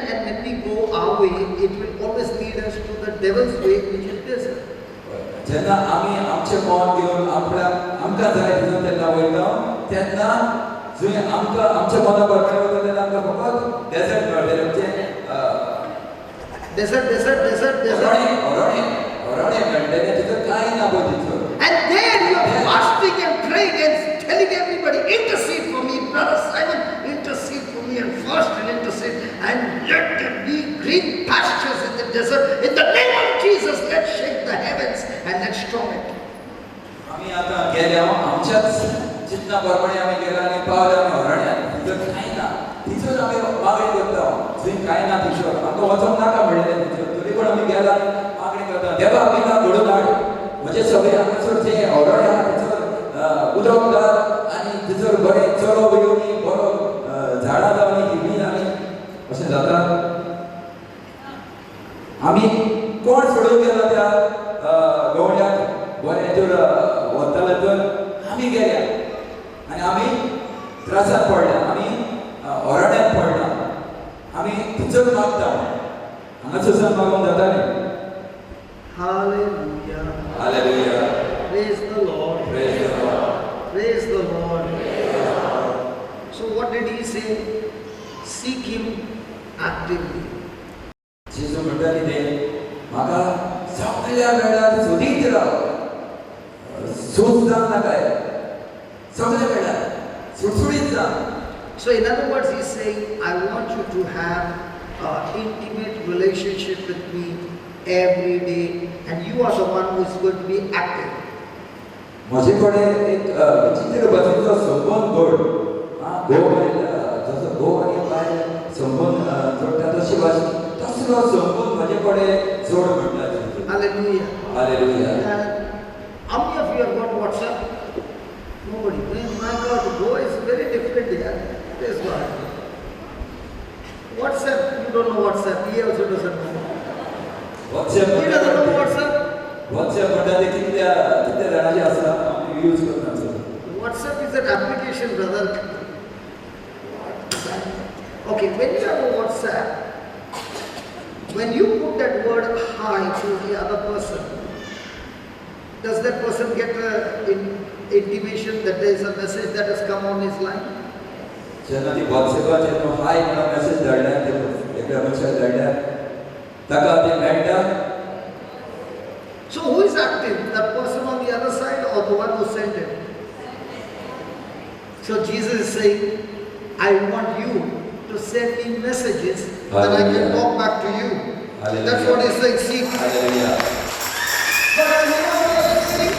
And when we go our way, it will always lead us to the devil's way, which is desert. जेन्ना आमी आमचें मन घेवन आमकां जाय थंय तेन्ना वयता तेन्ना जंय आमकां आमच्या मना प्रमाणे वता तेन्ना आमकां फकत डेजर्ट मेळटलें म्हणजे Desert. अरण्य मेळटलें तिथं कांय ना पळय तिथं. And there you are fasting and praying and telling everybody, intercede for me, Brother Simon, intercede for me and fast and intercede. And let there be green pastures in the desert. In the name of Jesus, let's shake the heavens and let's storm it. आमी आतां गेल्या आमच्याच चिंतना प्रमाणे आमी गेला आनी पावले आमी अरण्यात तिथं कांय ना. तिथूच आमी मागणी करता थंय कांय ना तिथं आमकां वचोंक नाका म्हणलेलें तिथं. तरी पूण आमी गेला मागणी करता देवा आमकां घडोवन हाड. म्हणजे सगळे हांगासर जे अरण्य आहा थंयसर उदक घाल आनी थंयसर बरें चरो येवनी बरो झाडां जावनी हिरवीं जावनी अशें जाता. आमी कोण सोडून गेला त्या गवळ्याक बरें तर वताले तर आमी गेल्या आनी आमी त्रासात पडल्या. आमी अरण्यात पडला. आमी थंयसर मागता हांगासर मागून जाता न्ही. Hallelujah. Hallelujah. Praise the Lord. Praise the Lord. Praise the Lord. So what did he say? Seek him actively. जेजू म्हणटा कितें? म्हाका सगळ्या वेळार सोदीत राव. सोद जावंक नाकाय. सगळ्या वेळार सुटसुटीत जा. So in other words, he's saying, I want you to have an intimate relationship with me every day, and you are the one who is going to be active. म्हजे कडेन एक विचित्र भाशेचो संबंध जोड. जसो घोव आनी बायल संबंध जोडटा तशी भाशा तसलो संबंध म्हजे कडेन जोड म्हणटा. Hallelujah. Hallelujah. How many of you have got WhatsApp? Nobody. My God, Go is very different here. Praise God. WhatsApp, you don't know WhatsApp. He also doesn't know. WhatsApp He doesn't know WhatsApp. WhatsApp म्हणटा ते कितल्या जाणांचे आसा आमी use करता. WhatsApp is an application, brother. Okay, when you have a WhatsApp, when you put that word hi to the other person, does that person get an intimation that there is a message that has come on his line? जेन्ना ती WhatsAppचेर न्हू हाय म्हणून message धाडल्या ते एका मनशाक धाडल्या ताका ते मेळटा. So who is active? That person on the other side or the one who sent it? So Jesus is saying, I want you to send me messages that I can talk back to you. Hallelujah. That's what he's saying. Seek. Hallelujah. But you know what he's saying?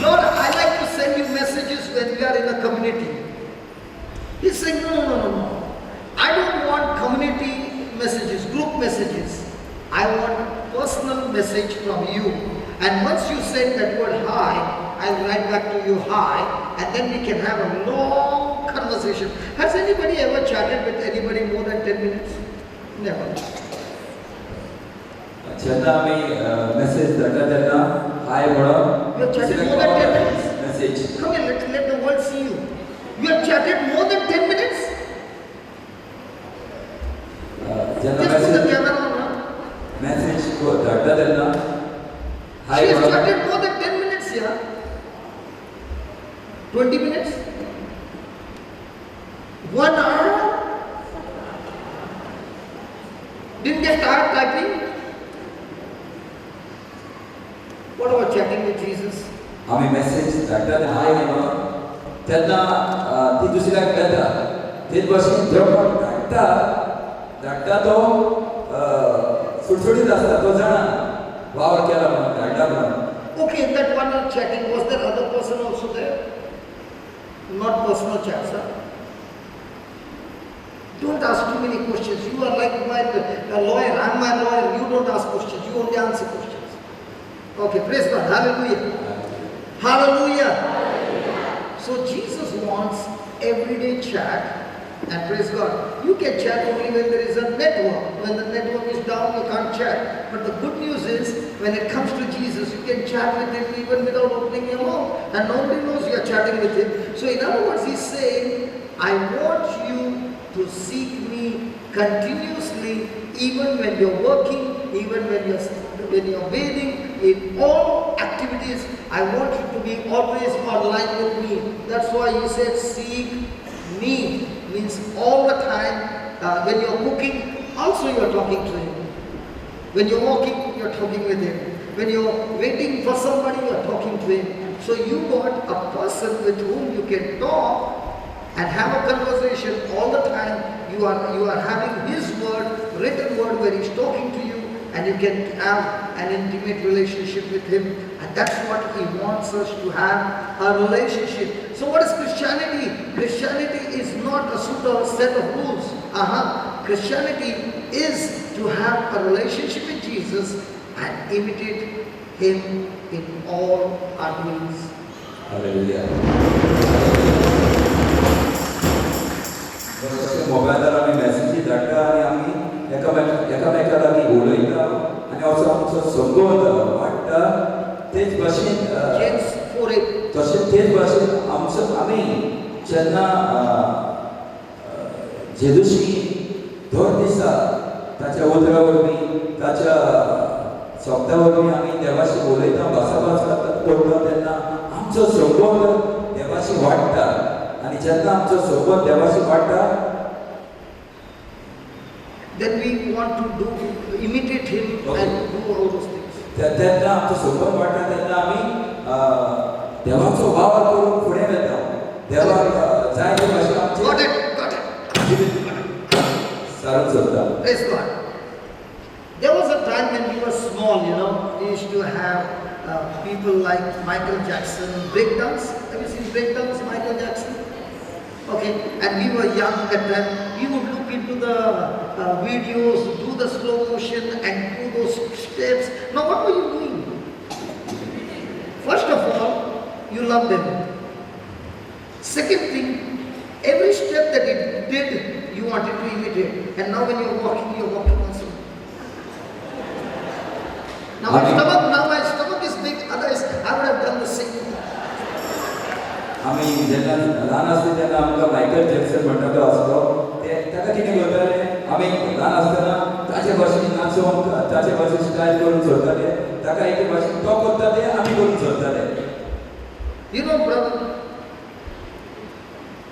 Lord, I like to send you messages when we are in a community. He's saying, no. I don't want community messages, group messages. I want personal message from you. And once you send that word hi, I'll write back to you hi, and then we can have a long conversation. Has anybody ever chatted with anybody more than 10 minutes? Never. जेन्ना आमी message धाडटा तेन्ना हाय म्हणून You have chatted more than 10 minutes. Message Come here, let the world see you. You have chatted more than 10 minutes. जेन्ना Just put the message camera on. Huh? Message धाडटा तेन्ना She hi has म्हणून chatted more than 10 minutes, yeah. 20 minutes? 1 hour? Didn't get tired typing? What about chatting with Jesus? आमी message धाडटा तेन्ना हाय म्हणून तेन्ना ती दुसऱ्याक कळटा तेच भाशेन जो कोण धाडटा तो सुटसुटीत आसता तो जाणा वावर केला म्हणून धाडला म्हणून Okay, that one hour chatting, was there other person also there? Not personal chats, huh? Don't ask too many questions. You are like my lawyer, I'm my lawyer. You don't ask questions, you only answer questions. Okay, praise God. Hallelujah. Hallelujah. So Jesus wants everyday chat, and praise God. You can chat only when there is a network. When the network is down, you can't chat. But the good news is, when it comes to Jesus, you can chat with him even without opening your mouth. And nobody knows you are chatting with him. So in other words, he's saying, I want you to seek me continuously, even when you're working, even when you're bathing, in all activities. I want you to be always online with me. That's why he said, seek me. Means all the time. When you're cooking, also you're talking to him. When you're walking, you're talking with him. When you're waiting for somebody, you're talking to him. So you got a person with whom you can talk and have a conversation all the time. You are having his word, written word, where he's talking to you, and you can have an intimate relationship with him. And that's what he wants us to have, a relationship. So what is Christianity? Christianity is not a set of rules. Christianity is to have a relationship with Jesus and imitate him in all our doings. Hallelujah. मोबायलार आमी मेसेजी धाडटा आनी आमी एकामेका लागीं उलयता आनी असो आमचो संबंद वाडटा तेच भाशेन James 4:8. तशें तेच भाशेन आमी जेन्ना जेजूशी दर दिसा ताच्या उतरा वरवीं ताच्या शब्दा वरवीं आमी देवाशी उलयता भासाभास करता तेन्ना आमचो संबंद देवाशी वाडटा आनी जेन्ना आमचो संबंद देवाशी वाडटा then we want to imitate him and do all those things. तेन्ना आमचो संबंद वाडटा तेन्ना आमी देवाचो वावर करून फुडें वता देवाक जाय ते भाशेन आमचे Got it. सारून सोदता. Praise God. There was a time when we were small, we used to have people like Michael Jackson, breakdance. Have you seen breakdance, Michael Jackson? Okay, and we were young at that time. We would look into the videos, do the slow motion and do those steps. Now what were you doing? First of all, you loved him. Second thing, every step that he did, you wanted to imitate. And now when you're walking also. Now my stomach is big, otherwise I would have done the same. आमी जेन्ना ल्हान आसली तेन्ना आमकां Michael Jackson म्हणटा तो आसलो ताका कितें करताले आमी ल्हान आसतना ताचे भाशेन नाचोन ताचे भाशेन स्टायल करून सोदताले ताका एके भाशेन तो करताले आमी करून सोदताले. You know, brother,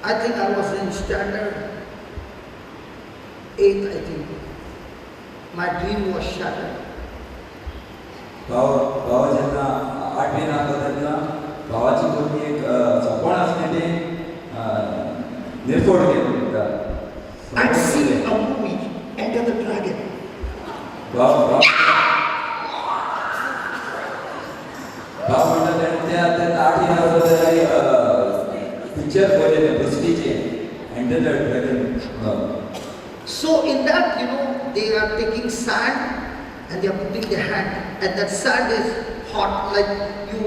I think I was in standard 8th, I think. My dream was shattered. भाव जेन्ना 8वीन आसलो तेन्ना भावाची कोणी एक सपन आसलें तें निर्फोड केलें ताका. I'd seen a movie, Enter the Dragon. भाव म्हणटा तेन्ना 8वीन आसलो तेन्ना पिक्चर पळयलें ब्रुस्लीचें enter the dragon. So in that, they are taking sand and they are putting their hand, and that sand is hot, like you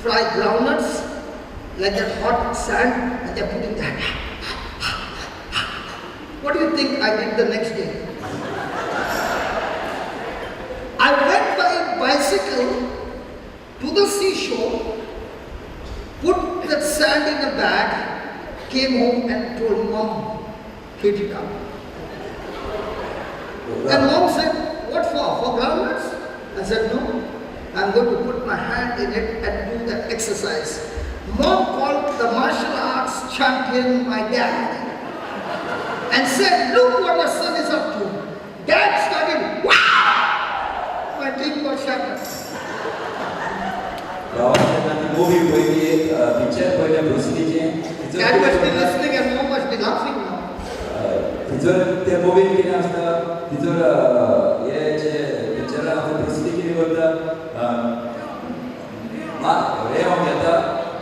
fry groundnuts, like that hot sand, and they are putting their hand. What do you think I did the next day? I came home and told mom, heat it up. And mom said, what for? For groundnuts? I said, no. I'm going to put my hand in it and do the exercise. Mom called the martial arts champion, my dad, and said, look what your son is up to. Dad started, wow! My dream got shattered. गावात movie पळयली picture पळयलें ब्रुसलीचें Dad must be listening and mom must be laughing now. तिजोर ते मुवीन कितें आसता तिजोर हे जे पिक्चरान आसता Bruce Lee कितें करता रेंव घेता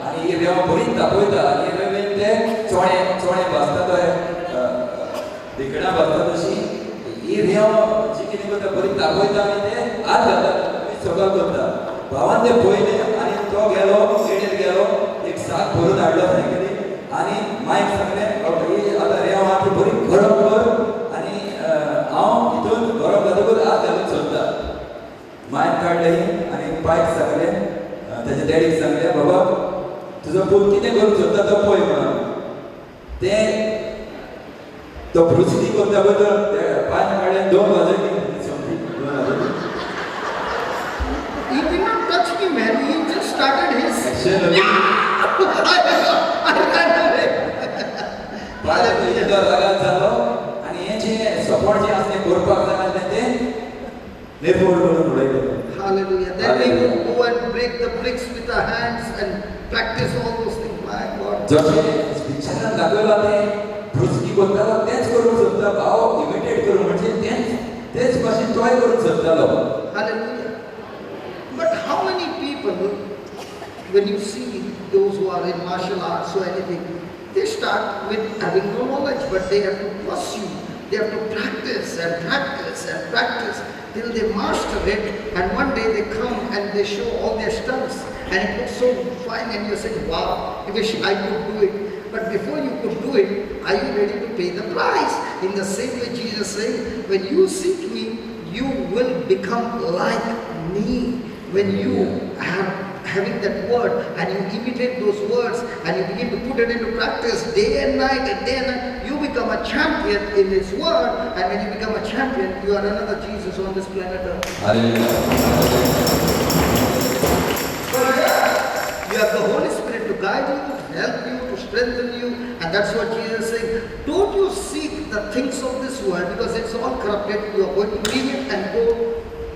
आनी ही रेंव बरी तापयता आनी रेंवेन ते चोणे भाजता तो भिकणां भाजता तशी ही रेंव जी कितें करता बरी तापयता आनी ते हात घालता सगळं करता भावान ते पळयलें आनी तो गेलो एडेर गेलो एक साक भरून हाडलो सायकली आनी मायक सांगलें ही आतां रेंव आहा ती बरी गरम कर आनी हांव हितून गरम जातकूच हात घालून सोदता मायक काडलें आनी पायक सांगलें तेज्या डॅडीक सांगलें बाबा तुजो पूत कितें करूंक सोदता तो पळय म्हणून तें तो ब्रुसली करता पळय तो पांच काडलें 2 वाजयली He did not touch me, man. He just started his. पाले तुझे तो लगात जालो आणि हे जे सपोर्ट जे असते करपाक जाय ते निर्मूल करून उडयलो. Hallelujah. Then we would go and break the bricks with our hands and practice all those things. My God. जसे पिक्चरान दाखवला ते ब्रुसली करतालो तेच करून सोदता भाव इमिटेट करून म्हणजे तेच भाशेन तोय करून सोदतालो. Hallelujah. But how many people, when you see those who are in martial arts or anything, they start with having no knowledge, but they have to pursue. They have to practice and practice and practice till they master it, and one day they come and they show all their stunts, and it looks so fine, and you're saying, wow, I wish I could do it. But before you could do it, are you ready to pay the price? In the same way Jesus saying, when you seek me, you will become like me. When you are having that word and you imitate those words and you begin to put it into practice day and night and day and night, you become a champion in His word, and when you become a champion, you are another Jesus on this planet Earth. Hallelujah. You have the Holy Spirit to guide you, to help you, to strengthen you, and that's what Jesus is saying. Don't you seek the things of this world, because it's all corrupted. You are going to leave it and go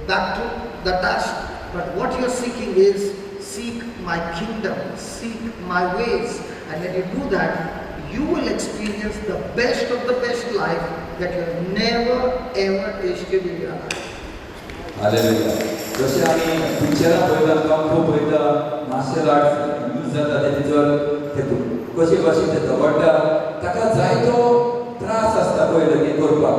back to the dust. But what you're seeking is, seek my kingdom, seek my ways. And when you do that, you will experience the best of the best life that you have never ever tasted in your life. Hallelujah. जसे आम्ही पिक्चरां पळयता कॉम्फो पळयता martial arts use जाता तेजोर ते कशे भाशेन ते झगडटा ताका जायतो त्रास आसता पयले करपाक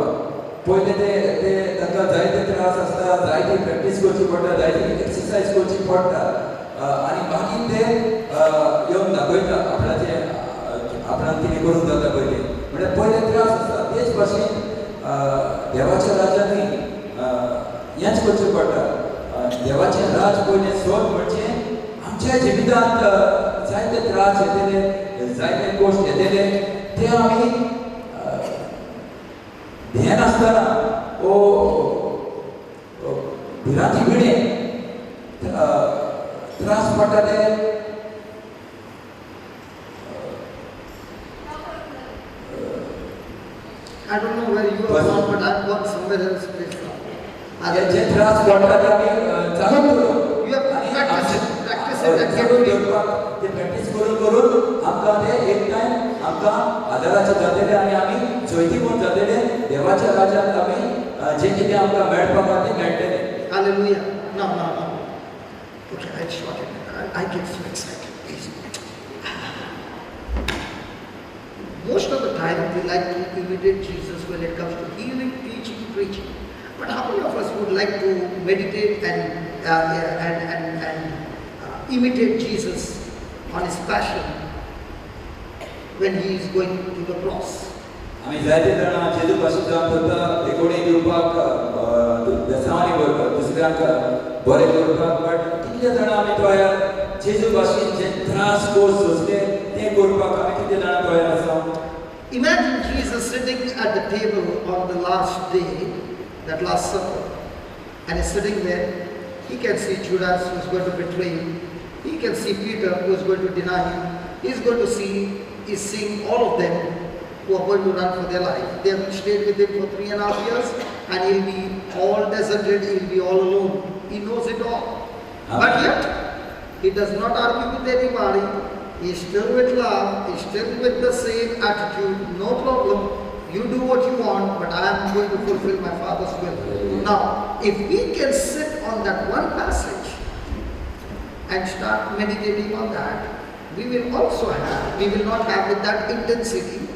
पयले ते ताका जायते त्रास आसता जायती प्रॅक्टीस करची पडटा जायती एक्सरसाइज करची पडटा आनी मागीर ते येवन दाखयता आपणाक कितें करूंक जाता पयले म्हणजे पयले त्रास आसता तेच भाशेन देवाच्या राज्यांनी हेंच करचें पडटा देवाचें राज पयलें सोद म्हणजे आमच्या जिवितांत जायते त्रास येतले जायते गोश्ट येतले ते आमी ध्यान आसतना ओ भिरांती भिणे त्रास पडटा ते I don't know where you are from, but I've gone somewhere else. जे त्रास पडटा ते आमी चालू करूं You have to practice it and get rid of it. ते प्रॅक्टीस करून आमकां ते एक टायम आमकां आदाराचे जातले आनी आमी जैती कोण जातले देवाच्या राज्यांत आमी जे कितें आमकां मेळपाक आसा तें मेळटलें. Hallelujah. No. Okay, I'll short it. I get so excited. Please. Most of the time we like to imitate Jesus when it comes to healing, teaching, preaching. But how many of us would like to meditate and imitate Jesus on His passion when He is going to the cross? आमी जायते जाणां जेजू भाशेन काम करता recording दिवपाक बेसांवानी करपाक दुसऱ्यांक बरें करपाक बट कितले जाणां आमी पळयात जेजू भाशेन जे त्रास कोर्स सोंसले तें करपाक आमी कितें जाणां तयार आसा? Imagine Jesus sitting at the table on the last day, that last supper, and he's sitting there. He can see Judas who is going to betray him. He can see Peter who is going to deny him. He's seeing all of them who are going to run for their life. They have stayed with him for 3.5 years, and he'll be all deserted, he'll be all alone. He knows it all. But yet, he does not argue with anybody. He's still with love, he's still with the same attitude, no problem. You do what you want, but I am going to fulfill my Father's will. Now, if we can sit on that one passage and start meditating on that, we will not have with that intensity,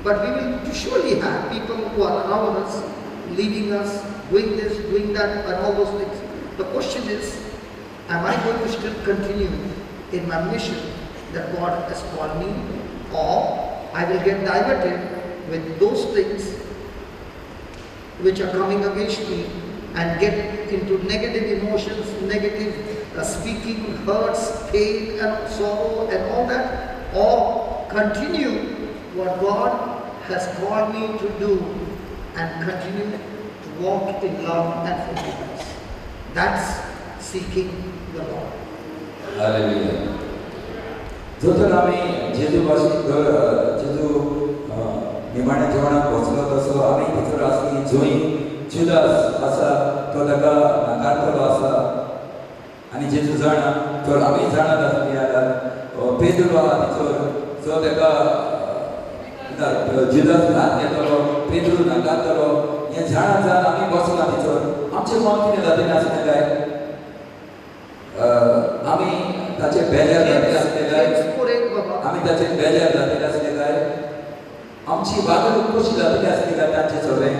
but we will surely have people who are around us, leading us, doing this, doing that, and all those things. The question is, am I going to still continue in my mission that God has called me, or I will get diverted with those things which are coming against me and get into negative emotions, negative speaking, hurts, pain and sorrow and all that, or continue what God has called me to do and continue to walk in love and forgiveness. That's seeking the Lord. Hallelujah. जर आमी जेजू भाशेक जेजू निमाण्या जेवणाक बसलो तसो आमी भितर आसली जंय जुदास आसा तो ताका नाकारतलो आसा आनी जेजू जाणा तर आमी जाणत आसली जाल्यार पेद्रो आहा भितर जो ताका जुदास घात घेतलो पेद्रो नाकारतलो हें जाणा जावन आमी बसला भितर आमचें मन कितें जातलें आसलें काय आमी ताचे बेजार जातले आसले काय आमी ताचे बेजार जातले आसले काय आमची वागणूक कशी जातली आसली काय तांचे सगळें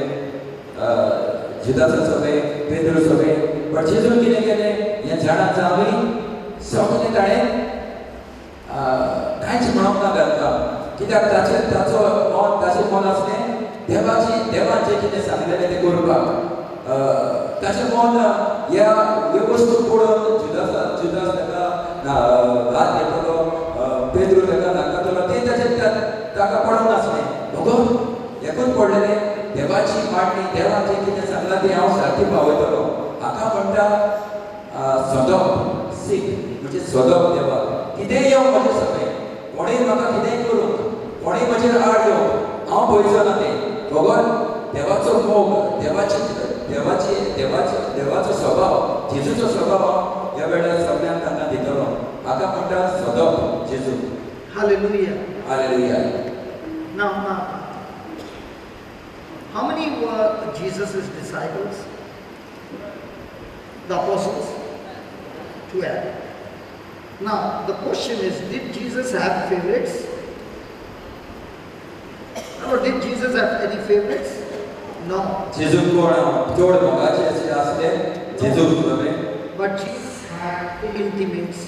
जुदासा सगळें पेद्रो सगळें पण जेजून कितें केलें हें जाणां आमी सगळें ताणें कांयच म्हणूंक ना घालता कित्याक ताचो ताचें मन आसलें देवान जें कितें सांगलेलें तें करपाक ताचें मन ह्या वस्तूक पळोवन जुदास ताका घात घेतलो पेद्रो ताका नाकारतलो तें ताका पडोंक नासलें भगोन हेकून पडलेलें देवाची मांडणी देवान जें कितें सांगलां तें हांव सारकी पावयतलो हाका म्हणटा सदप सीख म्हणजे सदप देवाक कितेंय येवं म्हजें सगळें कोणेंय म्हाका कितेंय करूं कोणेंय म्हजेर आड येवं हांव भंयचो ना तें भगोन देवाचो मोग देवाचो स्वभाव जेजूचो स्वभाव ह्या वेळार सगळ्यांक तांकां दितलो हाका म्हणटा सदप जेजू. Hallelujah. Hallelujah. Now, how many were Jesus' disciples? The apostles? 12. Now, the question is, did Jesus have favorites? Or did Jesus have any favorites? No. जेजू कोण चड मोगाचे अशें आसले जेजू बरोबर. But Jesus had intimates.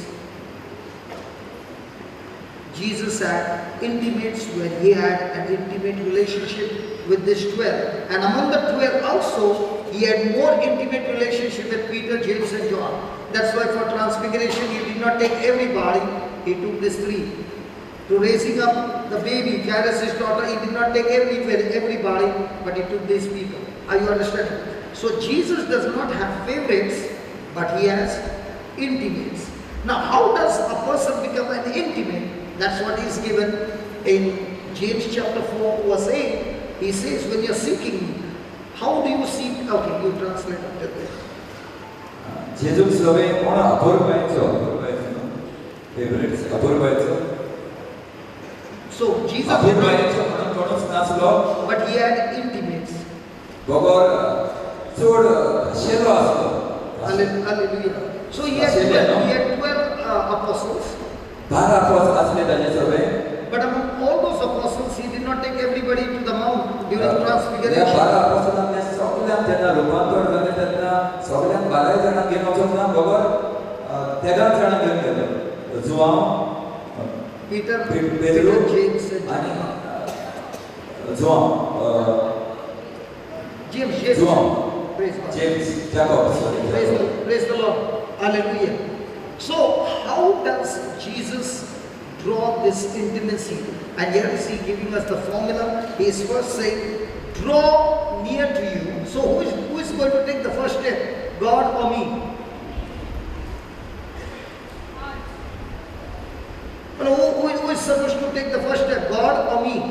Jesus had intimates when he had an intimate relationship with this 12. And among the 12 also, he had more intimate relationship with Peter, James and John. That's why for transfiguration, he did not take everybody, he took these 3. To raising up the baby, Jairus' daughter, he did not take everybody, but he took these people. Are you understanding? So Jesus does not have favorites, but he has intimates. Now, how does a person become an intimate? That's what is given in James chapter 4 verse 8. He says, when you're seeking me, how do you seek? Okay, you translate after this. जेजूक सगळें कोण अपुरबायचो favourites अपुरबायचो. So Jesus अपुरबायचो म्हणून कोणूच नासलो. but he had intimates. बगोर चड shallow आसलो. Hallelujah. So he had 12 apostles. 12 apostles आसले ताजे सगळे. But among all those apostles, he did not take everybody to the mount during transfiguration. या 12 apostolaंनी सगळ्यांक तेन्ना रुपांतर जालें तेन्ना सगळ्यांक 12 जाणांक घेवन वचोंक ना बरोबर 13 जाणांक घेवन गेलो. João Peter, Pedro James, and आनी João James Jacob. Praise the Lord. Hallelujah. So, how does Jesus draw is intimacy. And here is he giving us the formula. He is first saying, draw near to you. So who is going to take the first step? God or me? Who is supposed to take the first step? God or me?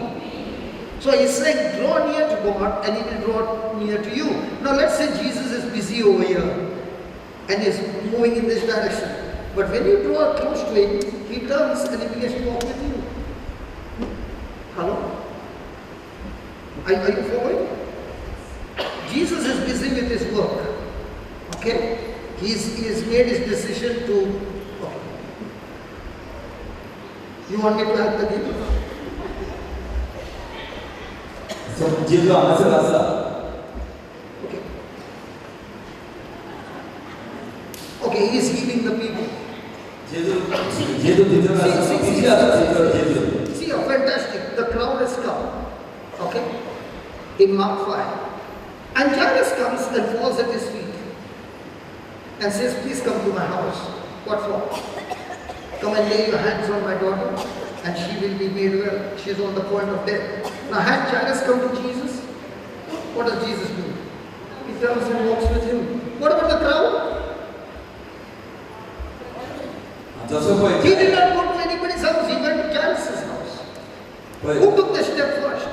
So he's saying, draw near to God and he will draw near to you. Now let's say Jesus is busy over here and is moving in this direction. But when you draw close to him, he turns and he begins to walk with you. Hello? Are you following? Jesus is busy with his work. Okay? He has made his decision to. Okay. You want me to help again? So Jesus answered us. Okay. Okay, he is healing the people. See, fantastic. The crowd has come. Okay? In Mark 5. And Jairus comes and falls at his feet and says, please come to my house. What for? Come and lay your hands on my daughter and she will be made well. She is on the point of death. Now had Jairus come to Jesus, what does Jesus do? He turns and walks with him. What about the crowd? He did not go to anybody's house, he went to Jairus' house. Who took the step first?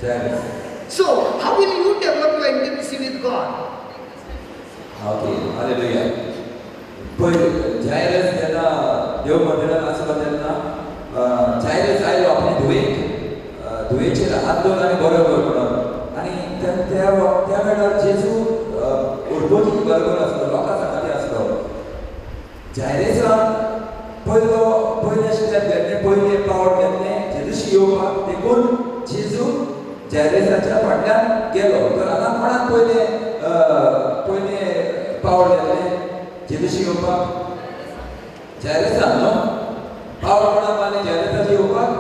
Jairus. So, how will you develop your intimacy with God? Okay, hallelujah. जायरस त्यांना देव मंदिरात आसलो तेन्ना जायरस आयलो आपले धुवेचेर हात दवरून आनी बरो कर म्हणून आनी त्या वेळार जेजू उर्बोची बरोबर आसलो लोकां सांगाती आसलो जायरसान पयले स्टेप घेतले पयले पावल घेतले जेजूशी येवपाक देखून जेजू जायरसाच्या फाटल्यान गेलो तर हांगा कोणाक पयले पावल घेतले जेजूशी येवपाक जायरसान न्हू पावल कोणाक मारले जायरसाची येवपाक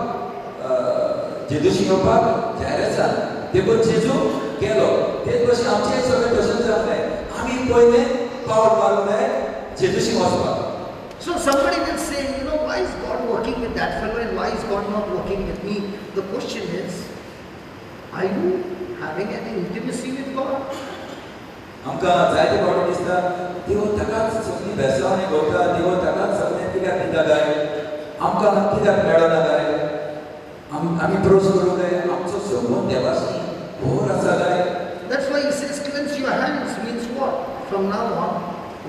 जेजूशी येवपाक जायरसान देखून जेजू गेलो तेच भशेन आमचें सगळें तशेंच जातलें आमी पयले पावल मारूंक जाय जेजूशी वचपाक. So somebody will say, why is God working with that fellow and why is God not working with me? The question is, are you having an intimacy with God? आमकां जायते फावटी दिसता देव ताकाच सगळी भेसावणी घडटा देव ताकाच सगळें कित्याक दिता काय आमकां कित्याक मेळना काय आमी प्रोस करूंक जाय आमचो संबंद देवाशी घोर आसा काय. That's why he says, cleanse your hands means what? From now on,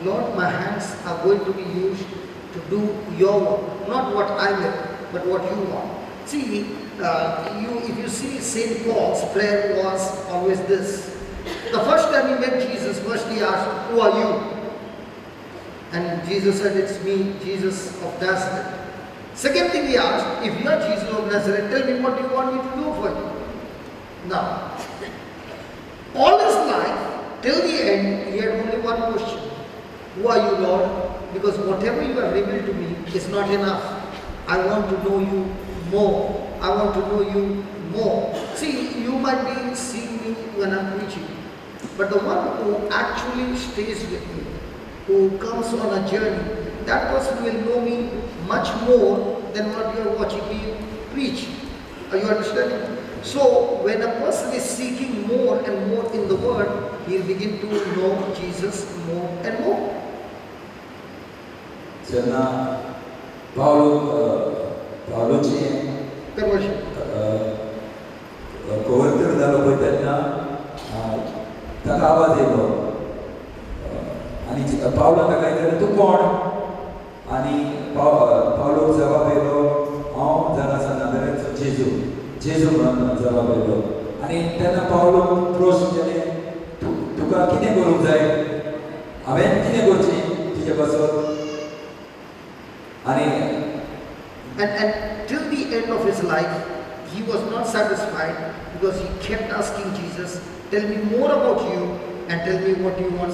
Lord, my hands are going to be used to do your work, not what I will, but what you want. See, if you see St. Paul's prayer was always this. The first time he met Jesus, first he asked, who are you? And Jesus said, it's me, Jesus of Nazareth. Second thing he asked, if you are Jesus of Nazareth, tell me what you want me to do for you. Now, all his life, till the end, he had only one question. Who are you, Lord? Because whatever you have revealed to me is not enough. I want to know you more. I want to know you more. See, you might be seeing me when I'm preaching. But the one who actually stays with me, who comes on a journey, that person will know me much more than what you are watching me preach. Are you understanding? So, when a person is seeking more and more in the Word, he will begin to know Jesus more and more. जेन्ना पावलोची Conversion. कोवर्तर जालो पळय तेन्ना ताका आवाज येयलो आनी Paulo ताका विचारलें तूं कोण आनी पावलोक जबाब येयलो हांव जाणासा नाजरेचो जेजू म्हणून जबाब येयलो आनी तेन्ना पावलोक प्रश्न केलें तुका कितें करूंक जाय हांवें कितें करचें तुजे पासून And till the end of his life, he was not satisfied because he kept asking Jesus, tell me more about you and tell me what you want.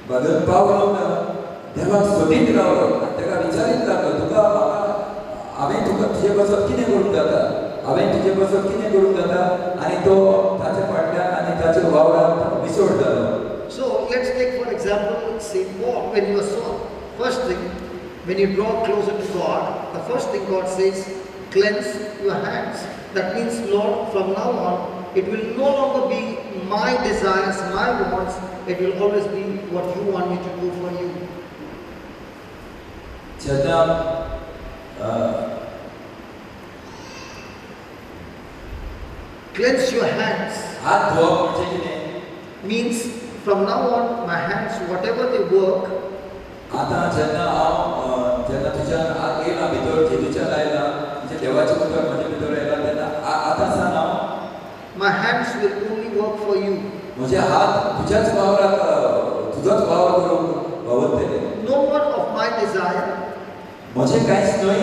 भगत पावलो देवाक सोदीत रावलो आनी ताका विचारीत लागलो तुका हांवें तुका तुजे पासून कितें करूंक जाता हांवें तुजे पासून कितें करूंक जाता आनी तो ताचे फाटल्यान आनी ताच्या वावरांत विसोड जालो. So let's take for example St. Paul when he was Saul. First thing, When you draw closer to God, the first thing God says, cleanse your hands. That means, Lord, from now on, it will no longer be my desires, my wants. It will always be what you want me to do for you. 제가 Cleanse your hands हात धुवा म्हणजे कितें means from now on, my hands, whatever they work, आता जेन्ना तुज्यान हात येयला भितर जेजूच्या लायला म्हणजे देवाचे उतर म्हजे भितर येयला तेन्ना आतां सान हांव my hands will only work for you. म्हजे हात तुज्याच वावराक तुजोच वावर करूंक वावरतले No more of my desire, म्हजें कांयच न्हय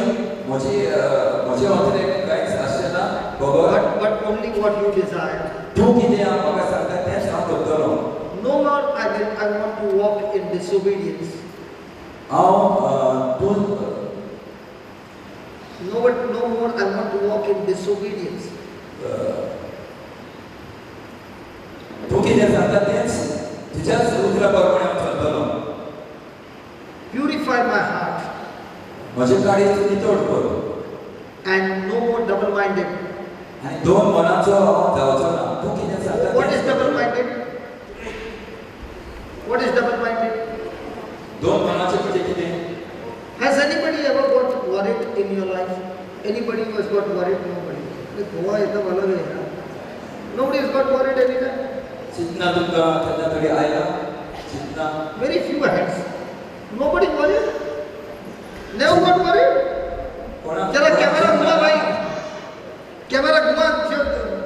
म्हजे अंतरेक कांयच आसचें ना भगवान but only what you desire. तूं कितें म्हाका सांगता तेंच हांव करतलो No more I want to walk in disobedience. हांव तूं No more I want to walk in disobedience. तूं कितें सांगता तेंच तुज्याच उतरा प्रमाणे हांव चलतलो Purify my heart म्हजें काळीज तूं नितळ कर and no more double-minded. आनी दोन मनाचो हांव जावचो ना तूं कितें सांगता What is double-minded? What is double-minded? दोन मनाचें म्हणजे कितें Has anybody ever got worried in your life? Anybody who has got worried? Nobody. Goa is the Nobody has got worried anytime. चिंतना तुमकां केन्ना तरी आयला चिंतना Very few hands. Nobody worried. Never got worried. Jara camera घुमा भाई. Camera घुमा.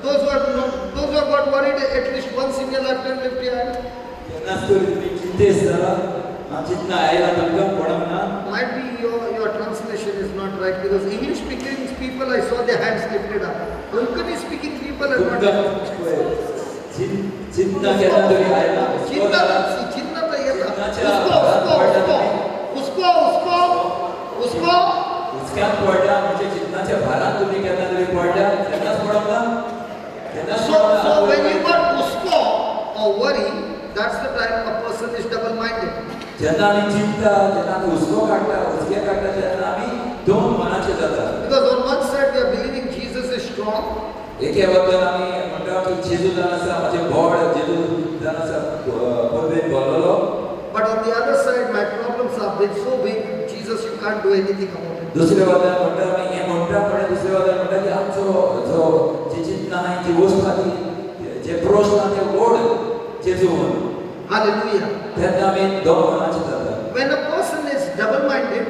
Those who have got worried at least once in your lifetime, lift your hand. केन्नाच तरी तुमी चिंतेस जाला चिंतना आयला तुमकां कोणाक ना Might be your translation is not right because English speaking people I saw their hands lifted up. Konkani speaking people are not. चिंतना केन्ना तरी आयला चिंता तो ये था. उसको उचक्यात पडला म्हणजे चिंतनाच्या भारात तुम्ही केन्ना तरी पडल्या केन्नाच पडोंक ना केन्नाच So when you got usko or worry, that's the time a person is double-minded. जेन्ना आमी चिंतता जेन्ना आमी हुस्को काडटा हुस्के काडटा तेन्ना आमी दोन मनाचे जाता Because on one side we are believing Jesus is strong, एके वखदार आमी म्हणटा की जेजू जावन आसा म्हजे व्हड जेजू जावन आसा परबेन बोल्लोलो but on the other side my problems are big, so big, Jesus you can't do anything about it. दुसरे वखदार म्हणटा आमी हें म्हणटा पण दुसरे वखदार म्हणटा की आमचो जो जी चिंतना आहाय जी वस्त आहा ती जे प्रश्न आहा ते व्हड जेजू म्हणून Hallelujah. तेन्ना आमी दोन मनाचे जाता When a person is double-minded,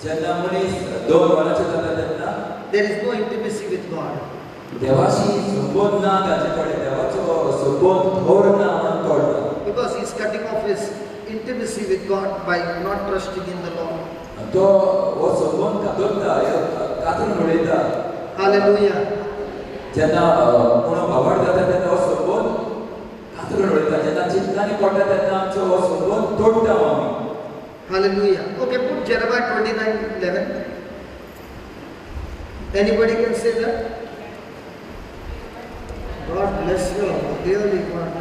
जेन्ना मनीस दोन मनाचे जाता तेन्ना there is no intimacy with God. देवाशी संबंध ना ताचे कडेन देवाचो संबंध थोर ना म्हणून कळटा Because he is cutting off his intimacy with God by not trusting in the Lord. तो हो संबंध कातरता कातरून उडयता Hallelujah. जेन्ना कोण भावाड जाता तेन्ना हो संबंध कातरून उडयता जेन्ना चिंतनांनी पडटा तेन्ना आमचो हो संबंध तोडटा आमी Hallelujah. Okay, put Jeremiah 29:11. Anybody can say that? God bless you. Really, God.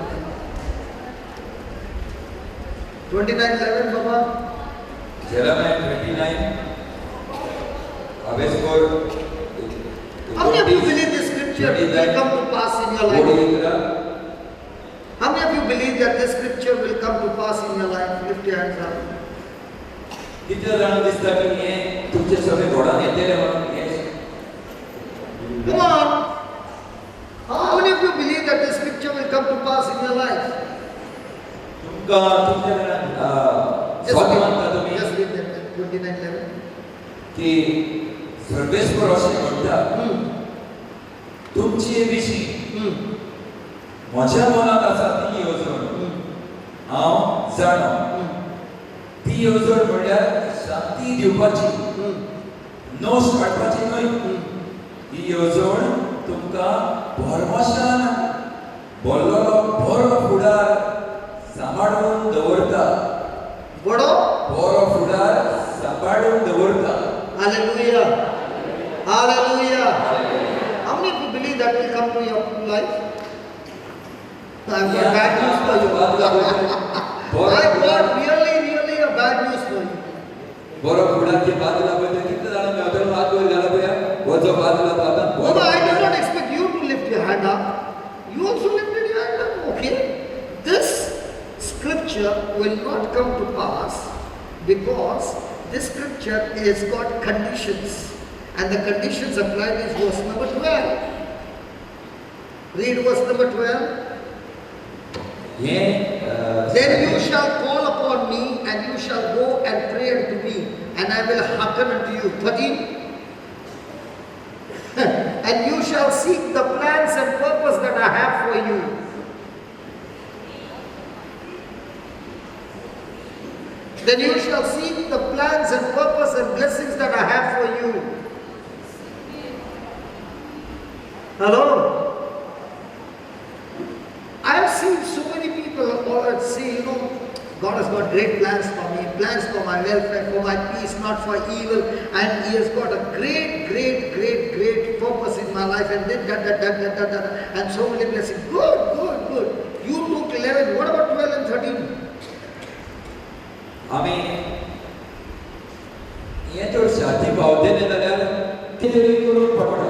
29:11, Baba. Jeremiah 29 Abescore How many of you believe this scripture will come to pass in your life? How many of you believe that this scripture will come to pass in your life? Lift your hands up. किती जाण दिसता की हे तुमचे सगळे घोडान येतले म्हणून हे Come on. How many of you believe that this scripture will come to pass in your life? तुमका तुमच्या स्वामी मानता तुम्ही Just read that 29:11. की सर्वेश्वर असे म्हणता तुमची विशी म्हज्या मनात आसा ती येवजण हांव जाणा ती येवजण म्हणल्यार शांती दिवपाची नोश काडपाची न्हय ही येवजण तुमकां भरमोशान बोल्लोलो बरो फुडार सांबाळून दवरता बड़ो बरो फुडार सांबाळून दवरता Hallelujah. Hallelujah. How many of you believe that will come to your life? I've got bad news for you. I've got really, really a bad news for you. बरो फुडारची बाजूला पळय कितले जाण मेवतलो हात वयर घाला पळय वचो बाजूला पावता No, no, I do not expect you to lift your hand up. You also lifted your hand up, okay? This scripture will not come to pass because this scripture has got conditions. And the conditions applied is verse number 12. Read verse number 12. Then you shall call upon me, and you shall go and pray unto me, and I will hearken unto you. 13. And you shall seek the plans and purpose that I have for you. Then you shall seek the plans and purpose and blessings that I have for you. Hello? I have seen so many people all say, you know, God has got great plans for me, plans for my welfare, for my peace, not for evil, and He has got a great purpose in my life, and then and so many blessings. Good. You took 11. What about 12 and 13? आमी हे चड शांती पावतले जाल्यार कितें तरी करूंक पडटा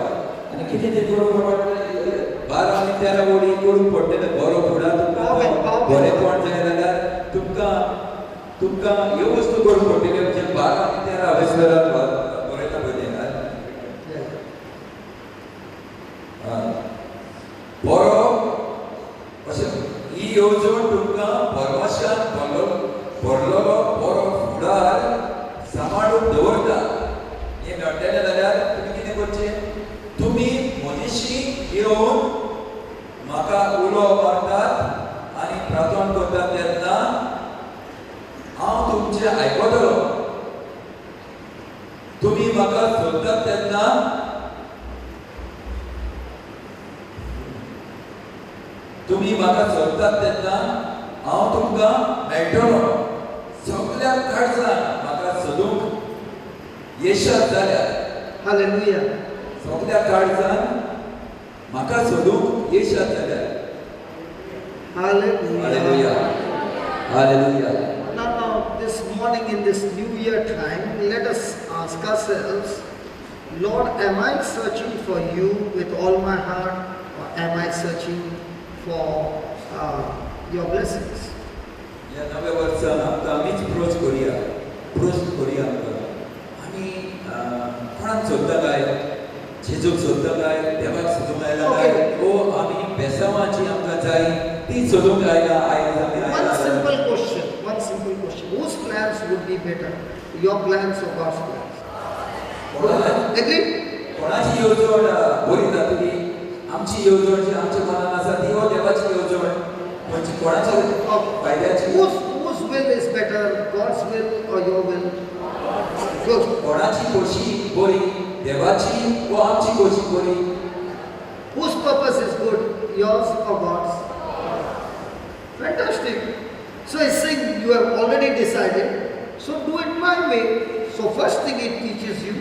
आनी कितें तरी करूंक पडटा 12 आनी 13 ओळी करूंक पडटले बरो फुडार तुमकां बरेपण जाय जाल्यार तुमकां ह्यो वस्तू करूंक पडटल्यो म्हणजे 12 आनी 13 वेस्पराक बरयता पळय बरो अशें ही येवजण तुमकां परमेश्वरान भरलेलो बरो फुडार सांबाळून दवरता हें मेळटलें जाल्यार तुमी कितें करचें तुमी मनीशी येवन म्हाका उलो मारतात आनी प्रार्थना करतात तेन्ना हांव तुमचें आयकतलो तुमी म्हाका सोदतात तेन्ना हांव तुमकां मेळटलो सगळ्या काळजान म्हाका सोदूंक येशात जाल्यार Hallelujah. सगळ्या काळजान म्हाका सोदूंक येशात जाल्यार Hallelujah. Hallelujah Now, this morning in this new year time, let us ask ourselves, Lord, am I searching for you with all my heart, or am I searching for your blessings? या नव्या वर्सान आमकां आमीच प्रश्न करुया आमी कोणाक सोदता काय जेजूक सोदता काय देवाक सोदूंक आयला काय ओ आमी बेसांवाची आमकां जाय ती सोदूंक आयला आयज आमी One simple question. Whose plans would be better? Your plans or God's plans? Agree? कोणाची येवजण बरी जातली आमची येवजण जी आमच्या मनान आसा ती हो देवाची येवजण म्हणजे कोणाच्या फायद्याची Whose will is better? God's will or your will? Good. कोणाची खोशी बरी देवाची वा आमची खोशी बरी Whose purpose is good? Yours or God's? Fantastic. So he's saying you have already decided, so do it my way. So first thing it teaches you,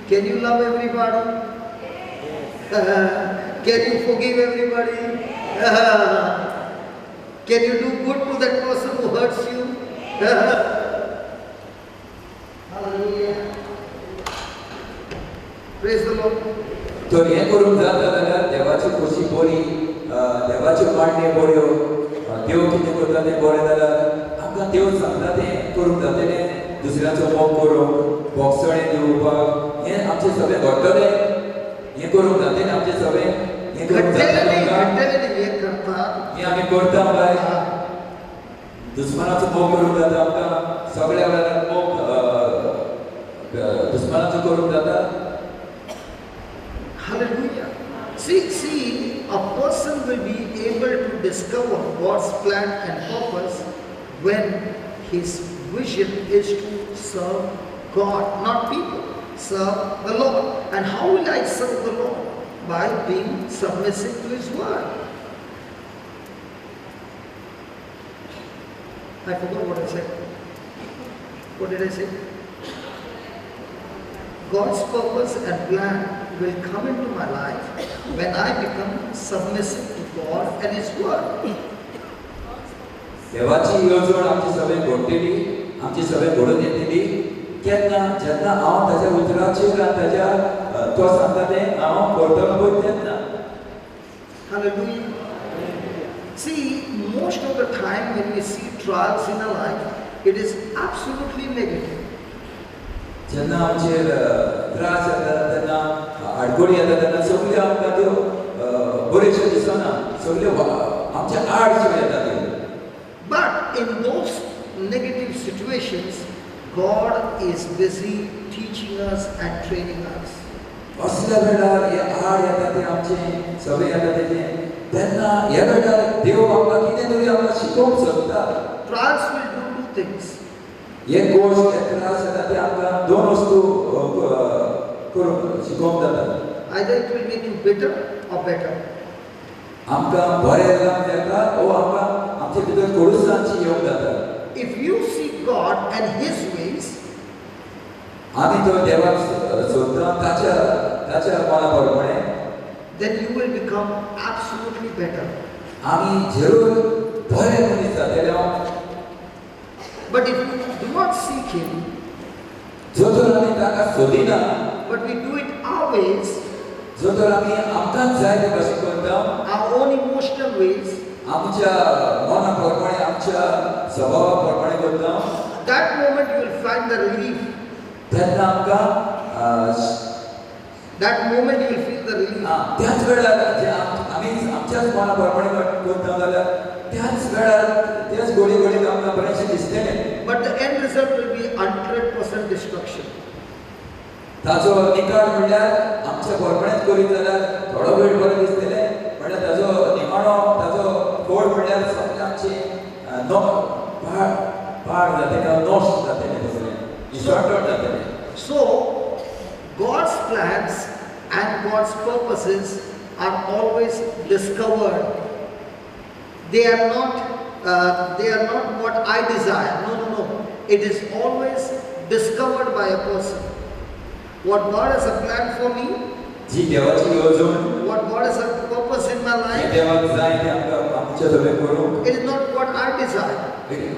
can you love everybody? Can you forgive everybody? Can you do good to that person who hurts you? Hallelujah. Praise the Lord. तर हें करूंक जाता जाल्यार देवाची खोशी बरी देवाच्यो मांडणी बऱ्यो देव कितें करता तें बरें जाल्यार आमकां देव सांगता तें करूंक जातलें दुसऱ्याचो मोग करूंक भोगसणे दिवपाक हें आमचें सगळें घडटलें हें करूंक जातलें आमचें सगळें हें करूंक जातलें हें आमी करता काय दुस्मानाचो मोग करूंक जाता आमकां सगळ्या वेळार मोग दुस्मानाचो करूंक जाता Hallelujah. See, a person will be able to discover God's plan and purpose when his vision is to serve God, not people. Serve the Lord. And how will I serve the Lord? By being submissive to His word. I forgot what I said. What did I say? God's purpose and plan will come into my life when I become submissive to God and His word. देवाची येवजण आमची सगळें घडटली आमची सगळें घडून येतली तेन्ना जेन्ना हांव ताच्या उतराचेर आनी ताच्या तो सांगता तें हांव करतलो पळय तेन्ना Hallelujah. See, most of the time when we see trials in our life, it is absolutely negative. जेन्ना आमचेर त्रास जाता तेन्ना आडकोडी येता तेन्ना सगल्यो आमकां त्यो बऱ्योश्यो दिसना सगल्यो आमच्या आडच्यो येता त्यो But in those negative situations, God is busy teaching us and training us. असल्या वेळार हे आड येता ते आमचे सगळे येता तेजें तेन्ना ह्या वेळार देव आमकां कितें तरी आमकां शिकोवंक सोदता. Trials will do two things. एक गोश्ट हे त्रास येता ते आमकां दोन वस्तू करूंक शिकोवंक जाता. Either it will make you bitter or better. आमकां बरें जावंक जाता वो आमकां आमचे भितर कडूसांची येवंक जाता. If you seek God and His ways, आमी तो देवाक सोदता ताच्या मना प्रमाणे then you will become absolutely better. आमी जरूर बरे मनीस जातले. But if you do not seek Him, जो तर आमी ताका सोदिना but we do it our ways, जो तर आमी आमकांच जाय ते भाशेन करता our own emotional ways, आमच्या मना प्रमाणे आमच्या स्वभावा प्रमाणे करता that moment you will find the relief. तेन्ना आमकां That moment you will feel the relief. त्याच वेळार जे आमी आमच्याच मना प्रमाणे करता जाल्यार त्याच वेळार त्याच घडी घडीक आमकां बरेंशें दिसतलें. But the end result will be 100% destruction. ताचो निकाल म्हणल्यार आमच्या प्रमाणेच करीत जाल्यार थोडो वेळ बरें दिसतलें म्हणल्यार ताचो निमाणो ताचो फळ म्हणल्यार सगळें आमचें पाड जातलें नश्ट जातलें सगळें विसवटोट जातलें. So, God's plans and God's purposes are always discovered. They are not what I desire. No. It is always discovered by a person. What God has a plan for me, जी देवाची येवजण what God has a purpose in my life, देवाक जाय ते आमकां आमचें सगळें करूंक it is not what I desire.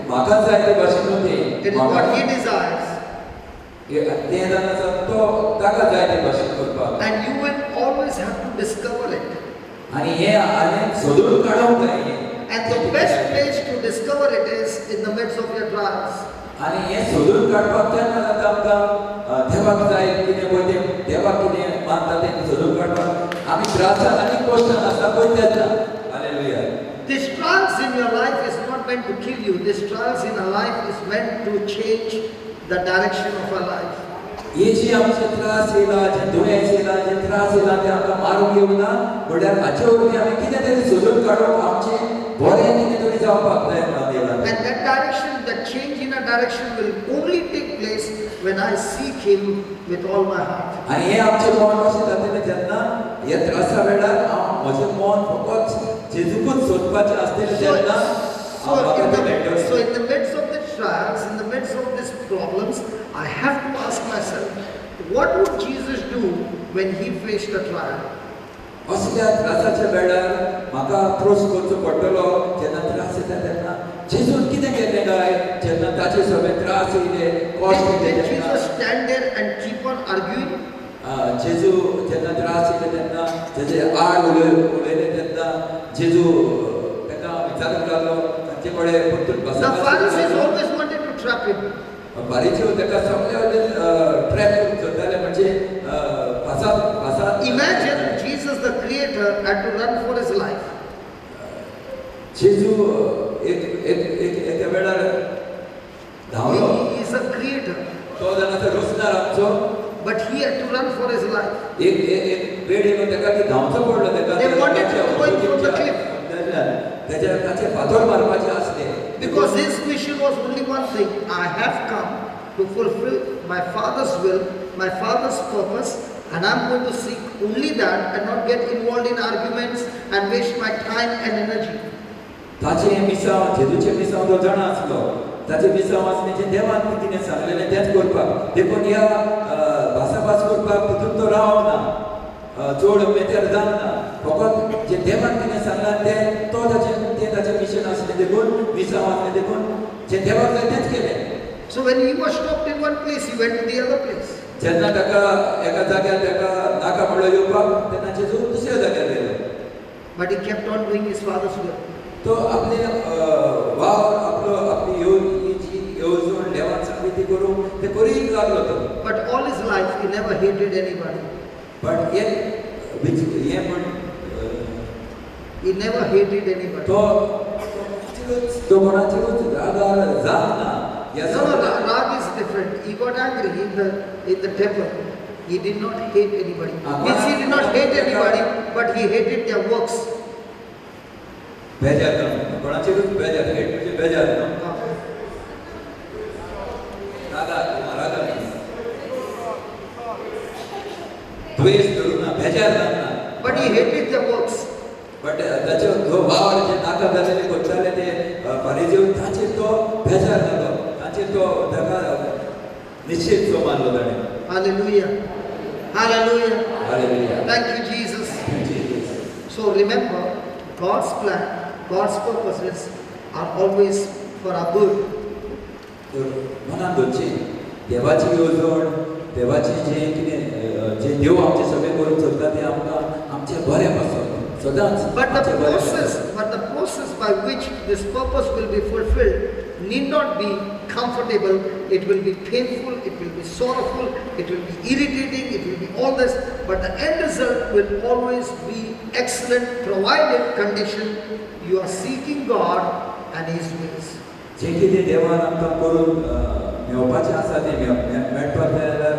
म्हाका जाय ते भाशेन न्हू It तें is what He desires. तें जावन आसा तो ताका जाय ते भाशेन करपाक And you will always have to discover it. आनी हें हांवें सोदून काडूंक जाय हें. And the best place to discover it is in the midst of your trials. आनी हें सोदून काडपाक तेन्ना जाता आमकां देवाक जाय कितें पळय तें देवाक कितें मानता तें सोदून काडपाक आमी त्रासान आनी कश्टान आसता पळय तेन्ना. Hallelujah. These trials in your life is not meant to kill you. These trials in our life is meant to change the direction of our life. हे जे आमचे त्रास येयला जे दुयेंस येयला जे त्रास येयला ते आमकां मारूंक येवना म्हणल्यार हाचे वरवीं आमी कितें तरी सोदून काडूंक आमचें बरें कितें तरी जावपाक जाय म्हणून देवान. And that direction, that change in a direction will only take place when I seek Him with all my heart. आनी हें आमचें मन कशें जातलें जेन्ना हे त्रासा वेळार हांव म्हजें मन फकत जेजूकूच सोदपाचें आसतलें तेन्ना So in the midst of the trials, in the midst of these problems, I have to ask myself, what would Jesus do when He faced a trial? असल्या त्रासाच्या वेळार म्हाका अप्रोच करचो पडटलो जेन्ना त्रास येता तेन्ना जेजून कितें केलें काय जेन्ना ताचे सगळे त्रास येयले कश्ट Did येयले Jesus stand there and keep on arguing? जेजू जेन्ना त्रास येयले तेन्ना तेजे आड उलयले तेन्ना जेजू ताका विचारूंक लागलो तांचे कडेन परतून The Pharisees always wanted to trap Him. बारीच्यो ताका सगळे वटेन ट्रॅप करून सोदताले म्हणजे Imagine Jesus, the Creator, had to run for His life. जेजू एका वेळार धांवलो. He is a Creator, तो जाल्यार तो रचणार आमचो but He had to run for His life. एक वेळ येयलो ताका की धांवचो पडलो ताका. They wanted to throw him from the cliff. ताचे फातर मारपाचे आसले. Because His mission was only one thing: I have come to fulfill my Father's will, my Father's purpose, and I'm going to seek only that and not get involved in arguments and waste my time and energy. ताचे मिसांव जेजूचे मिसांव तो जाणा आसलो. ताचे मिसांव आसले जे देवान कितें सांगलेलें तेंच करपाक. देखून ह्या भासाभास करपाक तितून तो रावना. चड मेतेर जावना. फकत जे देवान कितें सांगलां तें ताचें मिशन आसलें देखून मिसांव आसलें देखून जे देवाक जाय तेंच केलें. So when he was stopped in one place, he went to the other place. जेन्ना ताका एका जाग्यार ताका नाका म्हणलो येवपाक तेन्ना जेजू दुसऱ्या जाग्यार गेलो. But he kept on doing his father's will. तो आपले वावर आपली येवजण देवान सांगली ती करूंक ते करीत लागलो तो. But all his life, he never hated anybody. But हे म्हण He never hated anybody. तो कोणाचेरूच रागार जात ना. No, Rag is different. He got angry in the temple. He did not hate anybody. Means he did not hate anybody, but he hated their works. बेजार करप कोणाचेरूच बेजार hate म्हणजे बेजार न्हू. रागा द्वेष धरून ना बेजार जातना. But he hated their works. But ताचे जो वावर जे नाका जालेले करताले ते फारीजेवन ताचेर तो बेजार जालो. ताचेर तो ताका निश्चित जो मानलो ताणें. Hallelujah. Hallelujah. Hallelujah. Thank you, Jesus. So remember, God's plan, God's purposes are always for our good. मनान दवरची देवाची येवजण देवाची जे कितें जे देव आमचे सगळे करून सोदता ते आमकां आमचे बरें पासून सदांच. But the process by which this purpose will be fulfilled need not be comfortable. It will be painful, it will be sorrowful, it will be irritating, it will be all this. But the end result will always be excellent, provided condition you are seeking God and His ways. जे कितें देवान आमकां करून मेळपाचें आसा तें मेळपाक जाय जाल्यार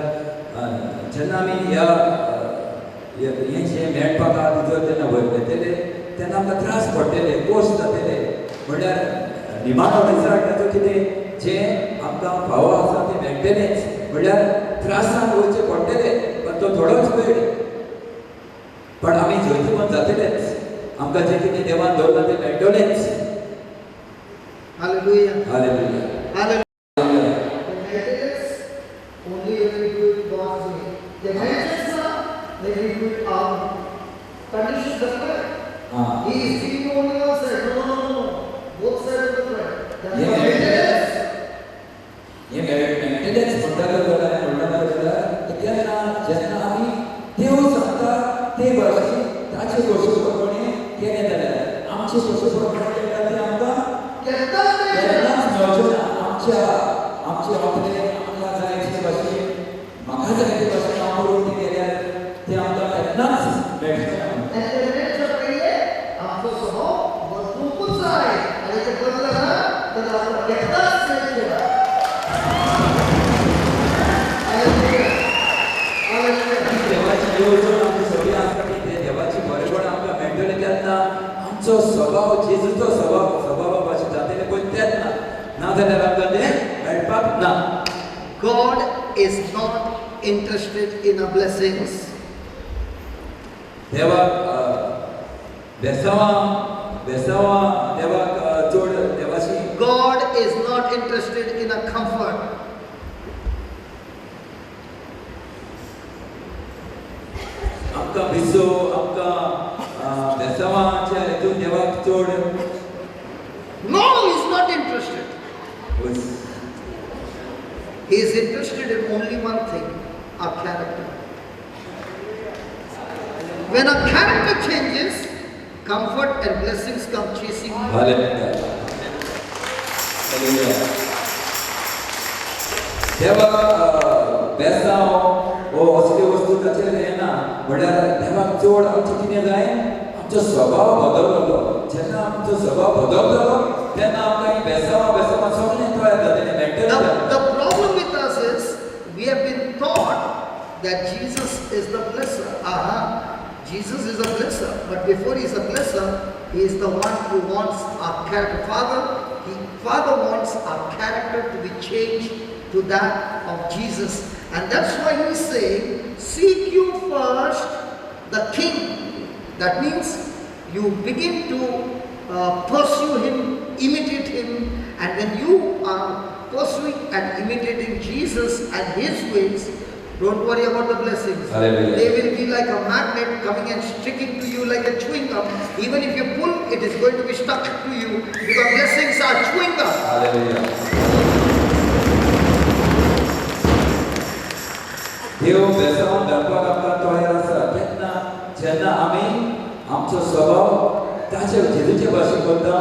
जेन्ना आमी हें जें मेळपाक आहा भितर तेन्ना वयतले तेन्ना आमकां त्रास पडटले कोश्ट जातले. म्हणल्यार निमाणो रिजल्ट ताचो कितें जें आमकां फावो आसा तें मेळटलेंच. म्हणल्यार त्रासान वयचें पडटलें पण तो थोडोच वेळ. पण आमी जैतवंत जातलेच. आमकां जें कितें देवान दवरलां तें मेळटलेंच. Hallelujah. Hallelujah. Hallelujah. Only when we do it God's way. The message then we do it our conditions are correct. He is speaking only one side. No. Both sides are correct. That's Yeah. what it is. हे maintenance म्हणटालो तेन्ना जेन्ना आमी देव सांगता ते भाशेन ताचे भाशे प्रमाणे केलें जाल्यार आमचे भाशे प्रमाणे केलें जाल्यार आमकां केन्नाच मेळचें ना. आमचे आपले आमकां जाय ते भाशेन म्हाका जाय ते भाशेन हांव करून ती केल्यार तें आमकां केन्नाच मेळचें ना. And the next आहे आमचो स्वभाव बदलूंकूच जाय. आणि ते बदलला ना तर आपण केन्नाच नाही केला. देवाची येवजण आमची सगळी आसता की ते देवाची बरेपण आमकां मेळटलें तेन्ना आमचो स्वभाव जेजूचो स्वभावा भाशेन जातलें पळय तेन्ना. नाजाल्यार आमकां तें मेळपाक ना. God is not interested in our blessings. देवाक बेसांवां देवाक चड देवाची God is not interested in a comfort. आमकां भिसो आमकां बेसांवाच्या हेतून देवाक चड No, He's not interested. He is interested in only one thing, our character. When our character changes, comfort and blessings come chasing you. Hallelujah. Hallelujah. देवा बेसांव वो असल्यो वस्तू ताचेर येना. म्हळ्यार देवाक चड आमचें कितें जाय आमचो स्वभाव बदललो. जेन्ना आमचो स्वभाव बदललो तेन्ना आमकां ही बेसांवां सगळें कळ्ळें जातलें मेळटलें. The problem with us is we have been taught that Jesus is the blesser. Jesus is a blesser, but before He is a blesser, He is the one who wants our character. Father wants our character to be changed to that of Jesus, and that's why He is saying, "Seek you first the King." That means you begin to pursue Him, imitate Him, and when you are pursuing and imitating Jesus and His ways, don't worry about the blessings. Hallelujah. They will be like a magnet coming and sticking to you like a chewing gum. Even if you pull, it is going to be stuck to you because blessings are chewing gum. Hallelujah. देव बेसांव घालपाक आमकां तयार आसा केन्ना जेन्ना आमी आमचो स्वभाव ताचे जेजूचे भाशेन करता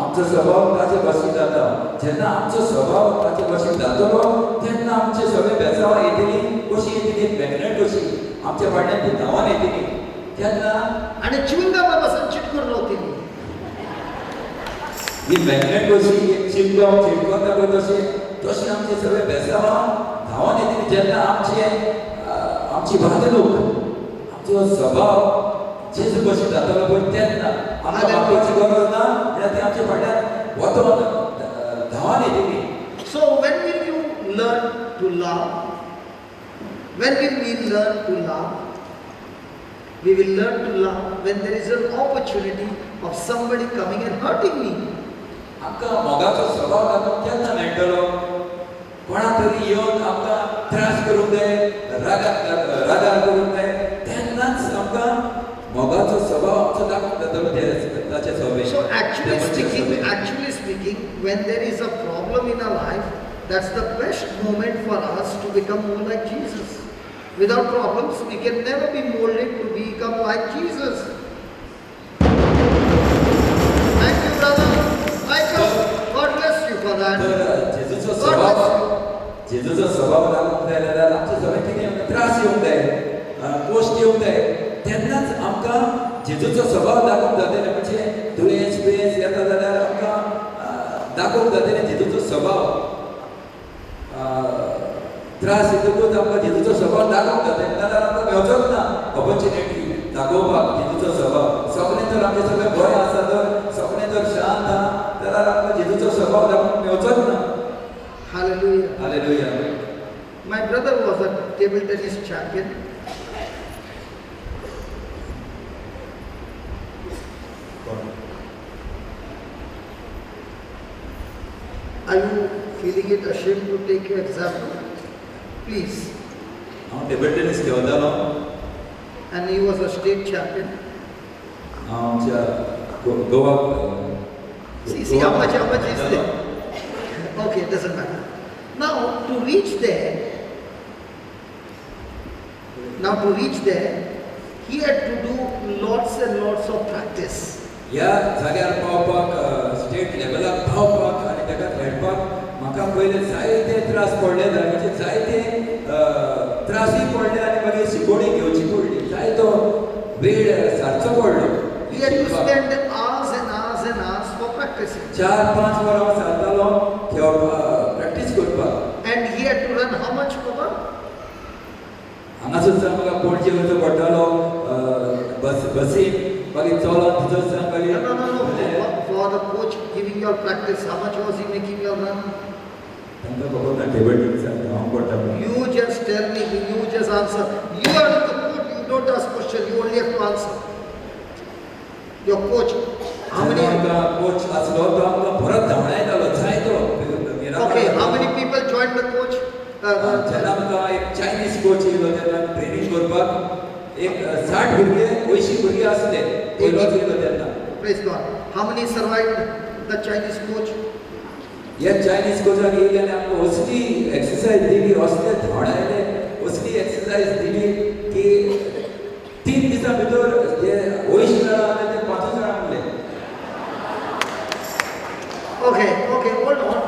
आमचो स्वभाव ताचे भाशेन जाता जेन्ना आमचो स्वभाव ताचे भाशेन जातलो तेन्ना आमचे सगळे बेसांव येतली कशी येतली मॅग्नेट कशी आमच्या फाटल्यान ती धांवन येतली तेन्ना आणि चिवंगा पासून चिटकून रावतली ही मॅग्नेट कशी एक चिटकून चिटकून दाखयता तशी आमचे सगळे बेसांव धांवन येतली जेन्ना आमची वागणूक आमचो स्वभाव जेजू कशी जातलो पळय तेन्ना आमकां वागपाची गरज ना तेन्ना ती आमच्या फाटल्यान वचोन धांवन येतली So when will you learn to love? When will we learn to love? We will learn to love when there is an opportunity of somebody coming and hurting me. आमकां मोगाचो स्वभाव दाखोवंक केन्ना मेळटलो कोणा तरी येवन आमकां त्रास करूंक जाय रागार करूंक जाय तेन्नाच आमकां मोगाचो स्वभाव आमचो दाखोवंक जातलो ताचे सवय So actually speaking, when there is a problem in our life, that's the best moment for us to become more like Jesus. Without problems, we can never be molded to become like Jesus. Thank you, brother. God bless you for that. जेजूचो स्वभाव दाखोवंक जाय जाल्यार आमचे सगळे कितें त्रास येवंक जाय गोश्ट येवंक जाय तेन्नाच आमकां जेजूचो स्वभाव दाखोवंक जातले म्हणजे दुयेंस बियेंस येता जाल्यार आमकां दाखोवंक जातले जेजूचो स्वभाव त्रास येतकूच आमकां जेजूचो स्वभाव दाखोवंक जातले नाजाल्यार आमकां मेळचोच ना ऑपॉर्च्युनिटी दाखोवपाक जेजूचो स्वभाव सगळें जर आमचे सगळें बरें आसा तर सगळें जर शांत आहा जाल्यार आमकां जेजूचो स्वभाव दाखोवंक मेळचोच ना Hallelujah. Hallelujah. My brother was a table tennis champion. Are you feeling it ashamed to take your example? Please. हांव टेबल टेनीस खेळटालो And he was a state champion. आमच्या Goa See how much is there? Okay, it doesn't matter. Now to reach there, he had to do lots and lots of practice. ह्या जाग्यार पावपाक state लेवलाक पावपाक आनी ताका खेळपाक म्हाका पयले जायते त्रास पडले म्हणजे जायते त्रासूय पडले आनी मागीर शिकोवणी घेवची पडली जायतो वेळ सारचो पडलो He had to spend hours and hours and hours for practicing. 4-5 वरां सारतालो खेळपाक प्रॅक्टीस करपाक And he had to run how much, Papa? हांगासून म्हाका पणजे वचचो पडटालो बसीन मागीर चलोन थंयसर मागीर No. For the coach giving your practice, how much was he making your run? तांकां खबर ना टेबल टेनिसाक धांवंक पडटा You just tell me, you just answer. You are the coach, you don't ask question, you only have to answer. Your coach, how many? Coach आसलो तो आमकां परत धांवडायतालो जायतो Okay, how many people joined the coach? जेन्ना आमकां एक Chinese coach येयलो तेन्ना ट्रेनींग करपाक एक 60 भुरगे 80 भुरगे आसले पयलोच येयलो तेन्ना Praise God. How many survived the Chinese coach? ह्या चायनीज कोचाक येयले आनी आमकां असली एक्सरसायज दिली असले धांवडायले असली एक्सरसायज दिली की 3 दिसां भितर जे 80 जाणां आसले ते 5 जाणां उरले Okay, hold on.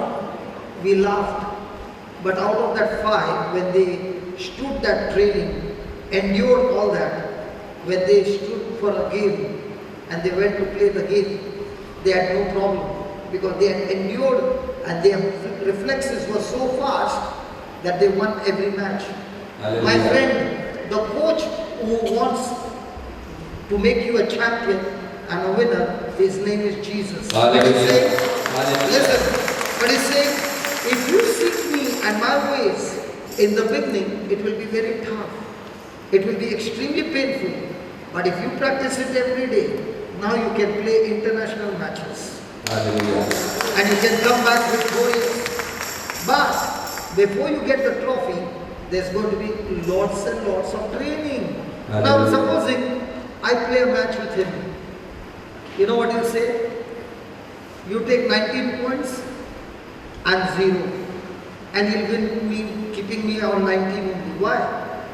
We laughed. But out of that 5, when they stood that training, endured all that, when they stood for a game and they went to play the game, they had no problem because they had endured and their reflexes were so fast that they won every match. Hallelujah. My friend, the coach who wants to make you a champion and a winner, his name is Jesus. Hallelujah. But he's saying, Hallelujah. listen, but he's saying, if you seek me and my ways in the beginning, it will be very tough. It will be extremely painful. But if you practice it every day, now you can play international matches. Hallelujah. And you can come back victorious. But before you get the trophy, there's going to be lots and lots of training. Now Hallelujah. supposing I play a match with him. You know what he'll say? You take 19 points and 0. And he'll win me, keeping me on 19 only. Why?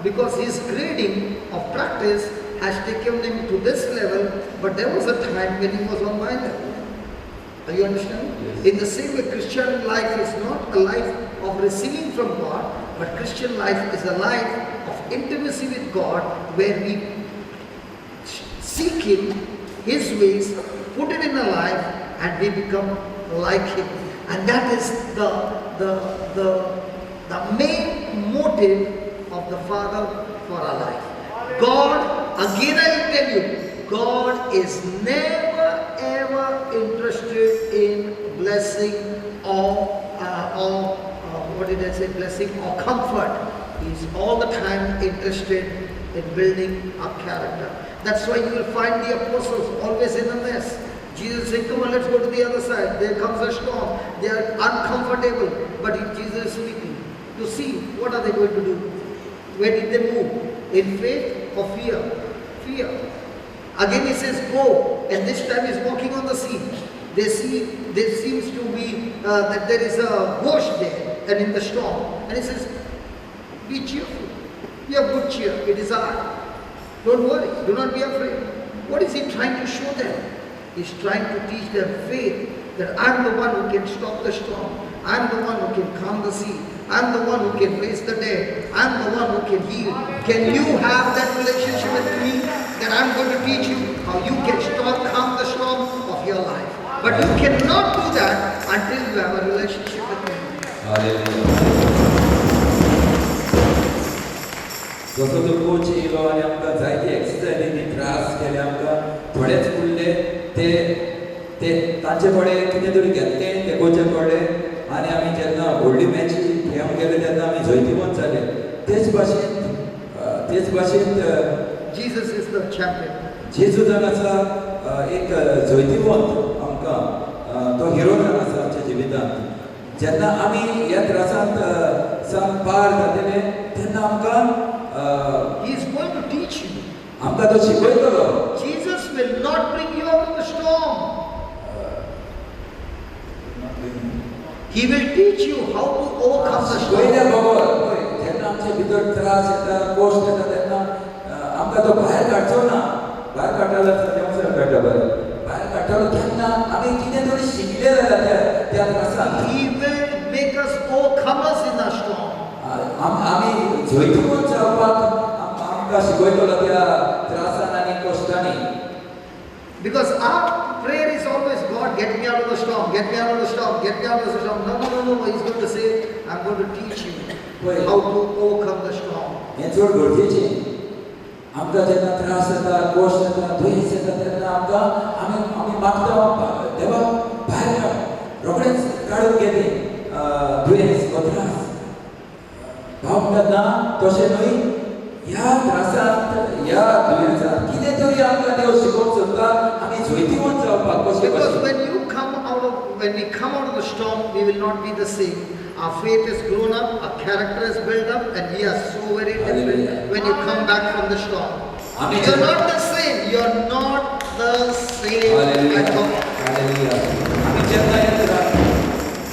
because his grading of practice has taken him to this level, but there was a time when he was on my level. Are you understanding? Yes. In the same way, Christian life is not a life of receiving from God, but Christian life is a life of intimacy with God, where we seek Him, His ways, put it in our life, and we become like Him. And that is the main motive of the Father for our life. God, again I will tell you, God is never ever interested in blessing or what did I say, blessing or comfort. He is all the time interested in building our character. That's why you will find the apostles always in a mess. Jesus said, come on, let's go to the other side. There comes a storm. They are uncomfortable. But Jesus is speaking. You see, what are they going to do? Where did they move? In faith or fear? Fear. Again he says, go. And this time he's walking on the sea. There seems to be that there is a ghost there and in the storm. And he says, be cheerful. Be of good cheer. It is I. Don't worry. Do not be afraid. What is he trying to show them? He's trying to teach them faith, that I'm the one who can stop the storm. I'm the one who can calm the sea. I'm the one who can raise the dead. I'm the one who can heal. Can you have that relationship with me? That I'm going to teach you how you can calm the storm of your life. But you cannot do that until you have a relationship with me. Hallelujah. जसो तो coach yellow आणि आमकां जायती एक्सरसाइजींनी त्रास केले आमकां थोडेच उरले ते तांचे कडेन कितें तरी घेतलें ते कोचे कडेन आनी आमी जेन्ना व्हडली मॅच खेळूंक गेले तेन्ना आमी जैतिवंत जाले तेच भाशेन Jesus is the champion. जेजू जावन आसा एक जैतिवंत आमकां तो हिरो जावन आसा आमच्या जिवितांत जेन्ना आमी ह्या त्रासांत सावन पार जातले तेन्ना आमकां He is going to teach you. आमकां तो शिकयतलो Jesus will not bring you out of the storm. He will teach you how to overcome the पयल्या storm. बरोबर जेन्ना आमचे भितर त्रास येता कोश्ट येता तेन्ना आमकां तो भायर काडचो ना भायर काडटालो देवसा काडटा भायर काडटालो तेन्ना आमी कितें तरी शिकले जाल्यार त्या त्रासांत He will make us overcomers in the storm. आमी जैतिवंत जावपाक आमकां शिकयतलो त्या त्रासान आनी कोश्टांनी Because our prayer is always, God, get me out of the storm, get me out of the storm, get me out of the storm. No. He's going to say, I'm going to teach you how to overcome the storm. हें चड गरजेचें आमकां जेन्ना त्रास येता cost येता दुयेंस येता तेन्ना आमकां आमी मागता देवा भायर काड रोखडेंच काडून घे ती दुयेंस वो त्रास भाव म्हणटा ना तशें न्हय ह्या त्रासांत ह्या दुयेंसांत कितें तरी आमकां देव शिकोवंक सोदता आमी जैतिवंत जावपाक कशें Because when we come out of the storm, we will not be the same. Our faith is grown up, our character is built up, and we are so very different when you come back from the storm. You're not the same. You're not the same at all. Hallelujah. आमी जेन्ना ह्या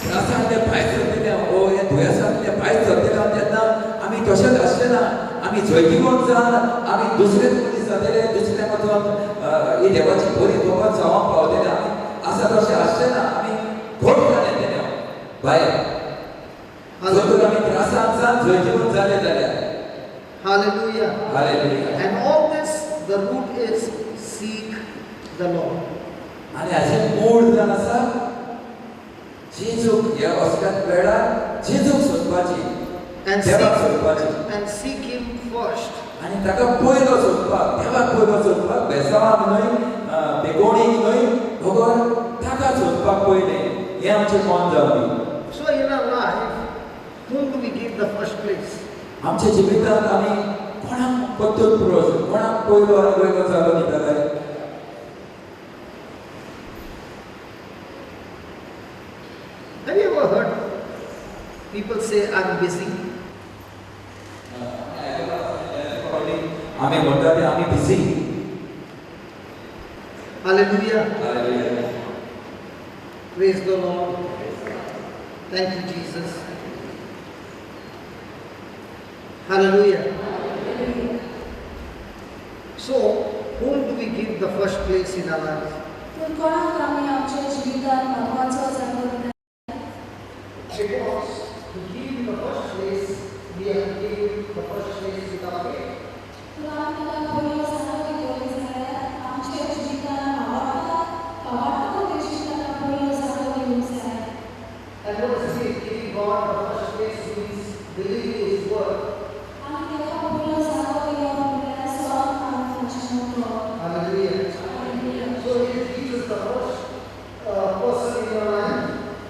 त्रासांतले भायर सरतले ओ ह्या दुयेंसांतले भायर सरतले तेन्ना आमी तशेंच आसले ना आमी जैतिवंत जावन आमी दुसरे मनीस जातले दुसऱ्या मतान ही देवाची बरी खबर जावंक पावतले आमी आसा तशें आसले ना आमी घोट जाले तेन्ना भायर जर आमी त्रासांत जावन जैतिवंत जाले जाल्यार Hallelujah. Hallelujah. And all this, the root is seek the Lord. आनी हाचें मूळ जावन आसा जेजूक ह्या वचपाच्या वेळार जेजूक सोदपाची देवाक सोदपाची And seek Him first. आनी ताका पयलो सोदपाक देवाक पयलो सोदपाक बेसावाक न्हय बेगोणीक न्हय भगवान ताका सोदपाक पयलें हें आमचें मन जावं दी So in our life, whom do we give the first place? आमच्या जिवितांत आमी कोणाक पत्तून पुरोस कोणाक पयलो आनी वयलो जालो दिता काय Have you ever heard people say, I'm busy? आमी म्हणटा ते आमी बिझी Hallelujah. हालेलुया Praise the Lord. Thank you, Jesus. Hallelujah. So, whom do we give the first place in our life? तर कोणाक आमी आमच्या जिवितांत महत्वाचो जागो दिता? Because to give the first place, we have to give the first place with our faith. तर आमी ताका पयलो जागो दिवंक जाय. आमच्या जिवितांत आवडटा तेची ताका पयलो जागो दिवंक जाय. And what does it say? Giving God the first place means believing His word. आमी ताका पयलो जागो दिवप म्हळ्यार सवाल मारपाचें नको. Hallelujah. So is Jesus the first person in your life?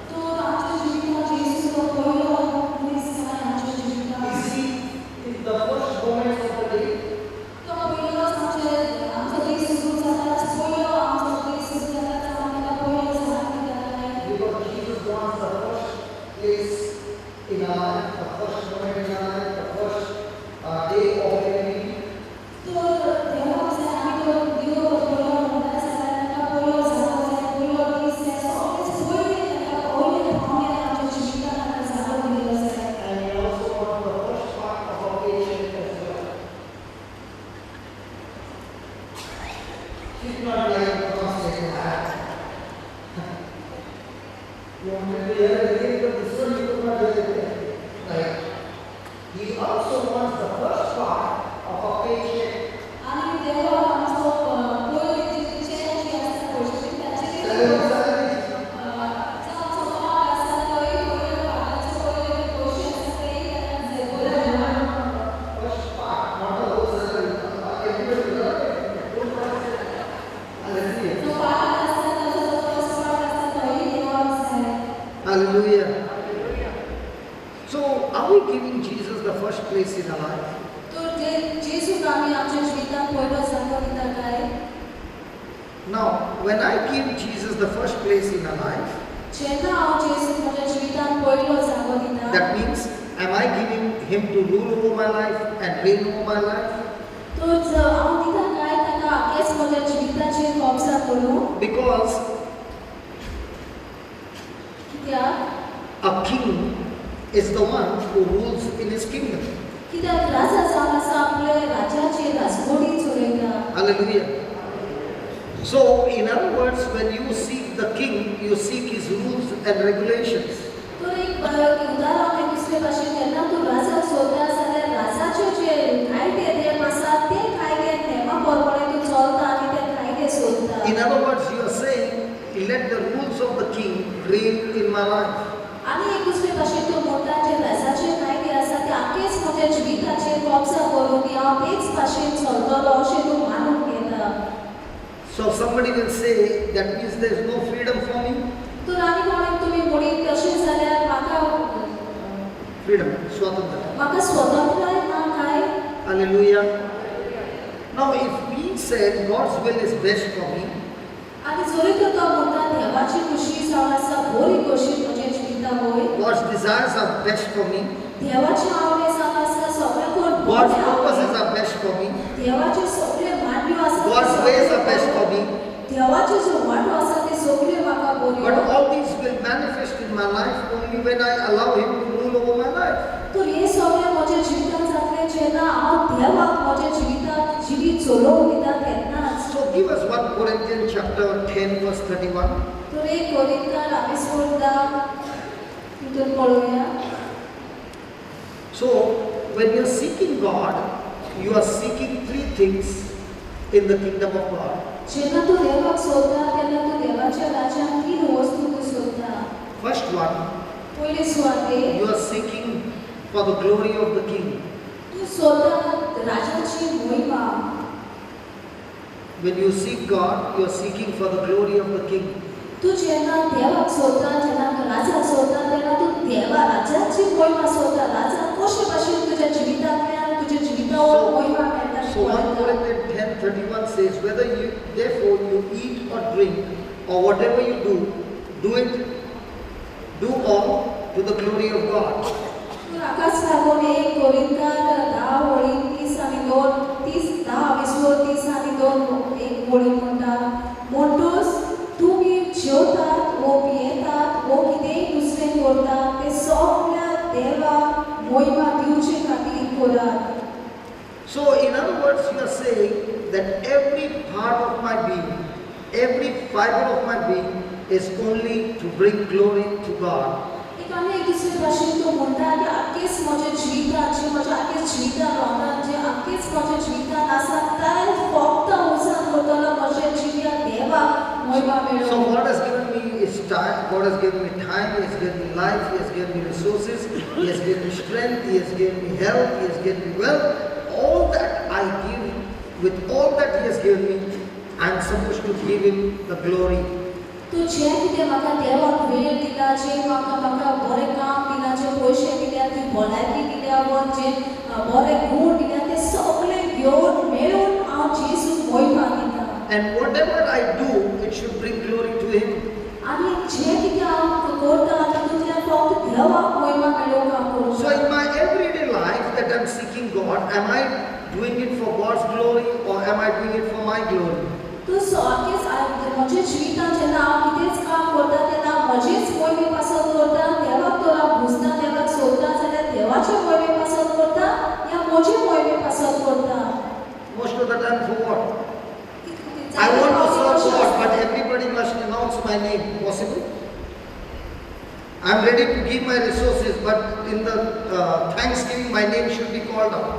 तर आमच्या जिवितांत येशू हो पयलो मनीस जाय आमच्या जिवितांत. Is He in the first moment of the day? तो पयलोच आमचो दीस सुरू जाता पयलो आमचो दीस सुरू जाता आमी ताका पयलो जागो दिता. Because Jesus wants the first place in our life, the first moment in our life, the first day of every week. तर देवाक जाय आमी तो दिवप पयलो म्हणटा जाल्यार ताका पयलो जागो जाय पयलो दीस जाय सगळेच पयले ताका पयले पावणे आमच्या जिवितांत ताका जागो दिलो जाय. And we also want the first part of our patient as well. It's not like the first thing you have. You want to hear it again, but this one you could not hear it again. Right? He also wants the first part of our patient. आनी देवाक आमचो पयले जी change जी आसा पयली ताची जावचो पाट आसा तो पयलो पाटाचो पयले क्वेश्चन आसा ते ताका First part, not the whole circle. Everybody got it. Hallelujah. तो पाट आसा ताचो जो फर्स्ट पार्ट आसा तो देवाक जाय. Hallelujah. So, are we giving Jesus the first place in our life? तर जेजूक आमी आमच्या जिवितांत पयलो जागो दिता काय? Now, when I give Jesus the first place in our life, जेन्ना हांव जेजूक म्हज्या जिवितांत पयलो जागो दिता that means, am I giving Him to rule over my life and reign over my life? तर हांव दिता काय ताका आखेच म्हज्या जिविताचेर कब्जा करूं Because कित्याक a king is the one who rules in his kingdom. कित्याक राजा जावन आसा आपले राज्याचेर राजकोडी चलयता. Hallelujah. So, in other words, when you seek the king, you seek his rules and regulations. तर एक उदाहरण एक दुसरे भाशेन जेन्ना तूं राजाक सोदता जाल्यार राजाचे जे कायदे नेम आसा ते कायदे नेमा प्रमाणे तूं चलता आनी ते कायदे सोदता. In other words, you are saying, let the rules of the king reign in my life. आनी एक दुसरे भाशेन तूं म्हणटा जे राजाचे कायदे आसा ते आखेच म्हज्या जिविताचेर कब्जा करून हांव तेच भाशेन चलतलो अशें तूं मानून घेता. So somebody will say, that means there is no freedom for me. तर आनी कोणें तुमी म्हणीत तशें जाल्यार Freedom, swatantra. म्हाका स्वतंत्रताय ना काय? Hallelujah. Now, if we said God's will is best for me, आनी जरी तर तो म्हणटा देवाची खुशी जावन आसा बरी कशी म्हज्या जिविता वय God's desires are best for me, देवाची आवडे जावन आसा सगळे कोण God's purposes are best for me, देवाचे सगळे मान्य आसा God's ways are best for me, देवाचे जो वाटो आसा ते सगळे म्हाका बरी. but all these will manifest in my life only when I allow Him to rule over my life. तर हे सगळे म्हज्या जिवितांत जातले जेन्ना हांव देवाक म्हज्या जिवितांत जिवीत चलोवंक दिता तेन्नाच. So give us 1 Corinthians chapter 10 verse 31. तर एक कोरिंथार 10 तितून पळोवया. So when you are seeking God, you are seeking 3 things in the kingdom of God. जेन्ना तूं देवाक सोदता तेन्ना तूं देवाच्या राज्यांत 3 वस्तू तूं सोदता. First one, पयली सुवातेर you are seeking for the glory of the king. तूं सोदता राजाची महिमा. When you seek God, you are seeking for the glory of the king. तूं जेन्ना देवाक सोदता जेन्ना राजाक सोदता तेन्ना तूं देवा राजाची महिमा सोदता. राजा कशे भाशेन तुज्या जिवितांतल्यान तुज्या जिवितावर महिमा मेळटा. So 1 Corinthians 10:31 says, whether you therefore you eat or drink or whatever you do, do all to the glory of God. तर आकाश लागून एक कोरिंथार 10 वळी 30 आनी 2 30 10 30 आनी 2 एक वळी म्हणटा म्हणटोस तुम्ही जेवतात वो पियेतात वो कितेंय दुसरें करतात ते सगळ्या देवाक महिमा दिवचे खातीर करात. So in other words, you are saying that every part of my being, every fiber of my being is only to bring glory to God. एक आनी एक दुसरे भाषेन तो म्हणटा की आख्खेच म्हज्या जिविताचे म्हज्या आख्खेच जिवितान रावता जे आख्खेच म्हज्या जिवितान आसा काय फक्त उसान करतलो म्हज्या जिवितान देवाक महिमा So मेळोवंक. God has given me His time, God has given me time, He has given me life, He has given me resources, He has given me strength, He has given me health, He has given me wealth. All that I give, with all that He has given me, I am supposed to give Him the glory. तू जे कितें म्हाका देवाक वेळ दिला जे म्हाका बरें काम दिला जे पयशे दिल्या ती भलायकी दिल्या व जे बरे गूण दिल्या ते सगळे घेवन मेळून हांव जेजूक महिमा दिता. And whatever I do, it should bring glory to Him. आनी जे कितें हांव करता तातूंतल्यान फक्त देवाक महिमा मेळोवंक हांव So करता. in my everyday life that I am seeking God, am I doing it for God's glory or am I doing it for my glory? तू सारकेंच म्हज्या जिवितान जेन्ना हांव कितेंच काम करता तेन्ना म्हजेच मोहिमे पासत करता देवाक तोरा बुजता देवाक सोदता जाल्यार देवाचे मोहिमे पासत करता या म्हजे मोहिमे पासत करता. Most of the time for what? I want to serve God, but everybody must announce my name. Possible? I am ready to give my resources, but in the Thanksgiving, my name should be called out.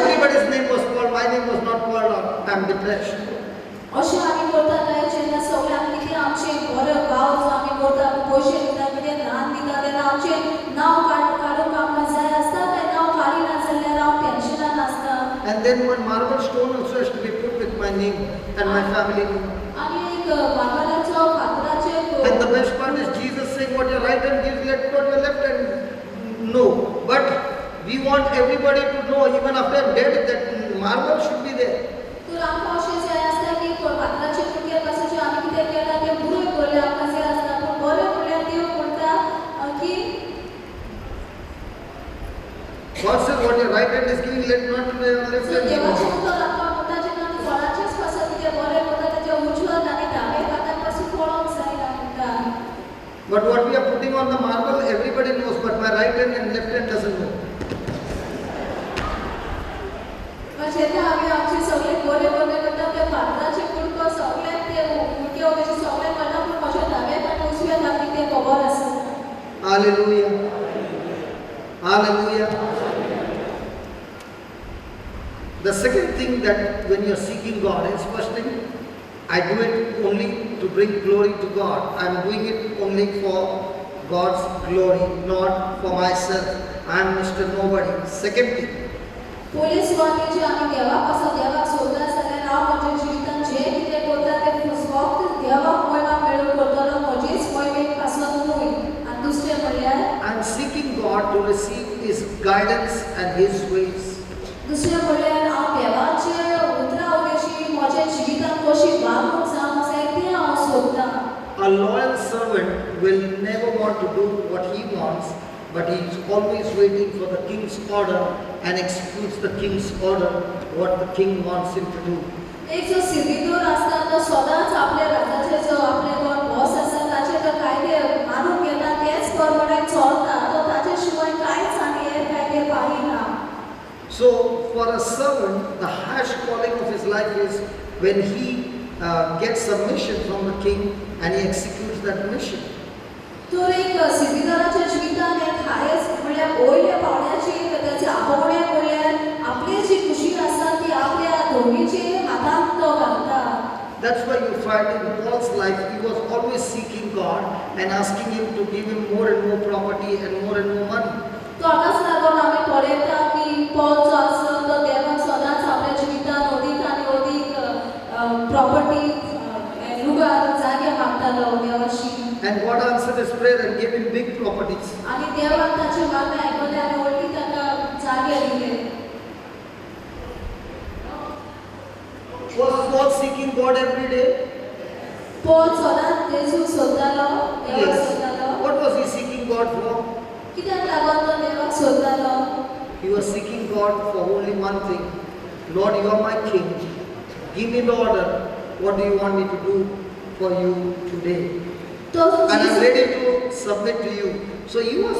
Everybody's name was called, my name was not called out. I am depressed. अशें आमी करता काय जेन्ना सगळ्यांक कितें आमचें बरें गांव जो आमी करता पयशे दिता कितें दान दिता तेन्ना आमचें नांव काडूंक आमकां जाय आसता तें नांव काडिना जाल्यार हांव टेन्शनान आसता. And then one marble stone also has to be put with my name and my family name. आनी एक मार्बलाचो फातराचेर And the best part is Jesus saying what your right hand gives, let not your left hand know. But we want everybody to know, even after I'm dead, that marble should be there. तर आमकां अशें जाय आसता की फातराचे कुडके पासून जे आमी कितें केलां तें बरें करलें आमकां जाय आसता पूण बरें म्हणल्यार देव म्हणटा की God says what your right hand is giving, let not your left hand देवाचें give. उतर आमकां म्हणटा जेन्ना आमी फळाचेच पासून कितें बरें करता तेच्या उजव्या आनी दावे हाताक पासून पळोवंक जायना म्हणटा. But what we are putting on the marble, everybody knows, but my right hand and left hand doesn't know. जेन्ना आमी आमचे सगळे बरे बरे करता ते फातराचे कुडको सगळ्यांक ते उलटे वगैरे सगळ्यांक कळना पूण म्हज्या दाव्याक आनी उजव्या हाताक तें खबर आसा. Hallelujah. Hallelujah. The second thing that when you are seeking God is, first thing, I do it only to bring glory to God. I am doing it only for God's glory, not for myself. I am Mr. Nobody. Second thing, पयले सुवातेर जे आमी देवाक पासून देवाक सोदता जाल्यार हांव म्हज्या जिवितान जे कितें करता तें फक्त देवाक महिमा मेळोवन करतलो म्हजेच महिमेक पासून न्हय. आनी दुसरें म्हणल्यार I am seeking God to receive His guidance and His ways. दुसरें म्हणल्यार हांव देवाचे उतरां वयल्याशी म्हज्या जिवितान कशी वागणूक जावंक जाय तें हांव सोदतां. A loyal servant will never want to do what he wants, but he is always waiting for the king's order and executes the king's order, what the king wants him to do. एक जो सिद्धिदूर आसता तो सदांच आपल्या राजाचे जो आपले कोण बॉस आसा ताचे तो कायदे मानून घेता तेच प्रमाणे चलता तो ताचे शिवाय कांयच आनी हेर कायदे पाळिना. So, for a servant, the highest calling of his life is when he gets submission from the king and he executes that mission. तर एक सिद्धिदाराच्या जिवितान एक हायस्ट म्हणल्यार वयल्या पावण्याची त्याचे आपोवणे म्हणल्यार आपली जी खुशी आसा ती आपल्या धोनीचे हातांत तो घालता. That's why you find in Paul's life, he was always seeking God and asking him to give him more and more property and more money. तो हाकाच लागून आमी पळयता की पॉल जो आसा तो देवाक सदांच आपल्या जिवितान अदीक आनी अदीक प्रॉपर्टी लुगार जागे मागतालो देवाशी. And God answered his prayer and gave him big properties. आनी देवान ताचे मागणें आयकलें आनी व्हडली ताका जागे दिले. Was Paul seeking God every day? Paul सदांच जेजूक सोदतालो देवाक सोदतालो. What was he seeking God for? कित्याक लागून तो देवाक सोदतालो? He was seeking God for only one thing. Lord, you are my king. Give me the order. What do you want me to do for you today? तो And I'm जेजूक ready to submit to you. So he was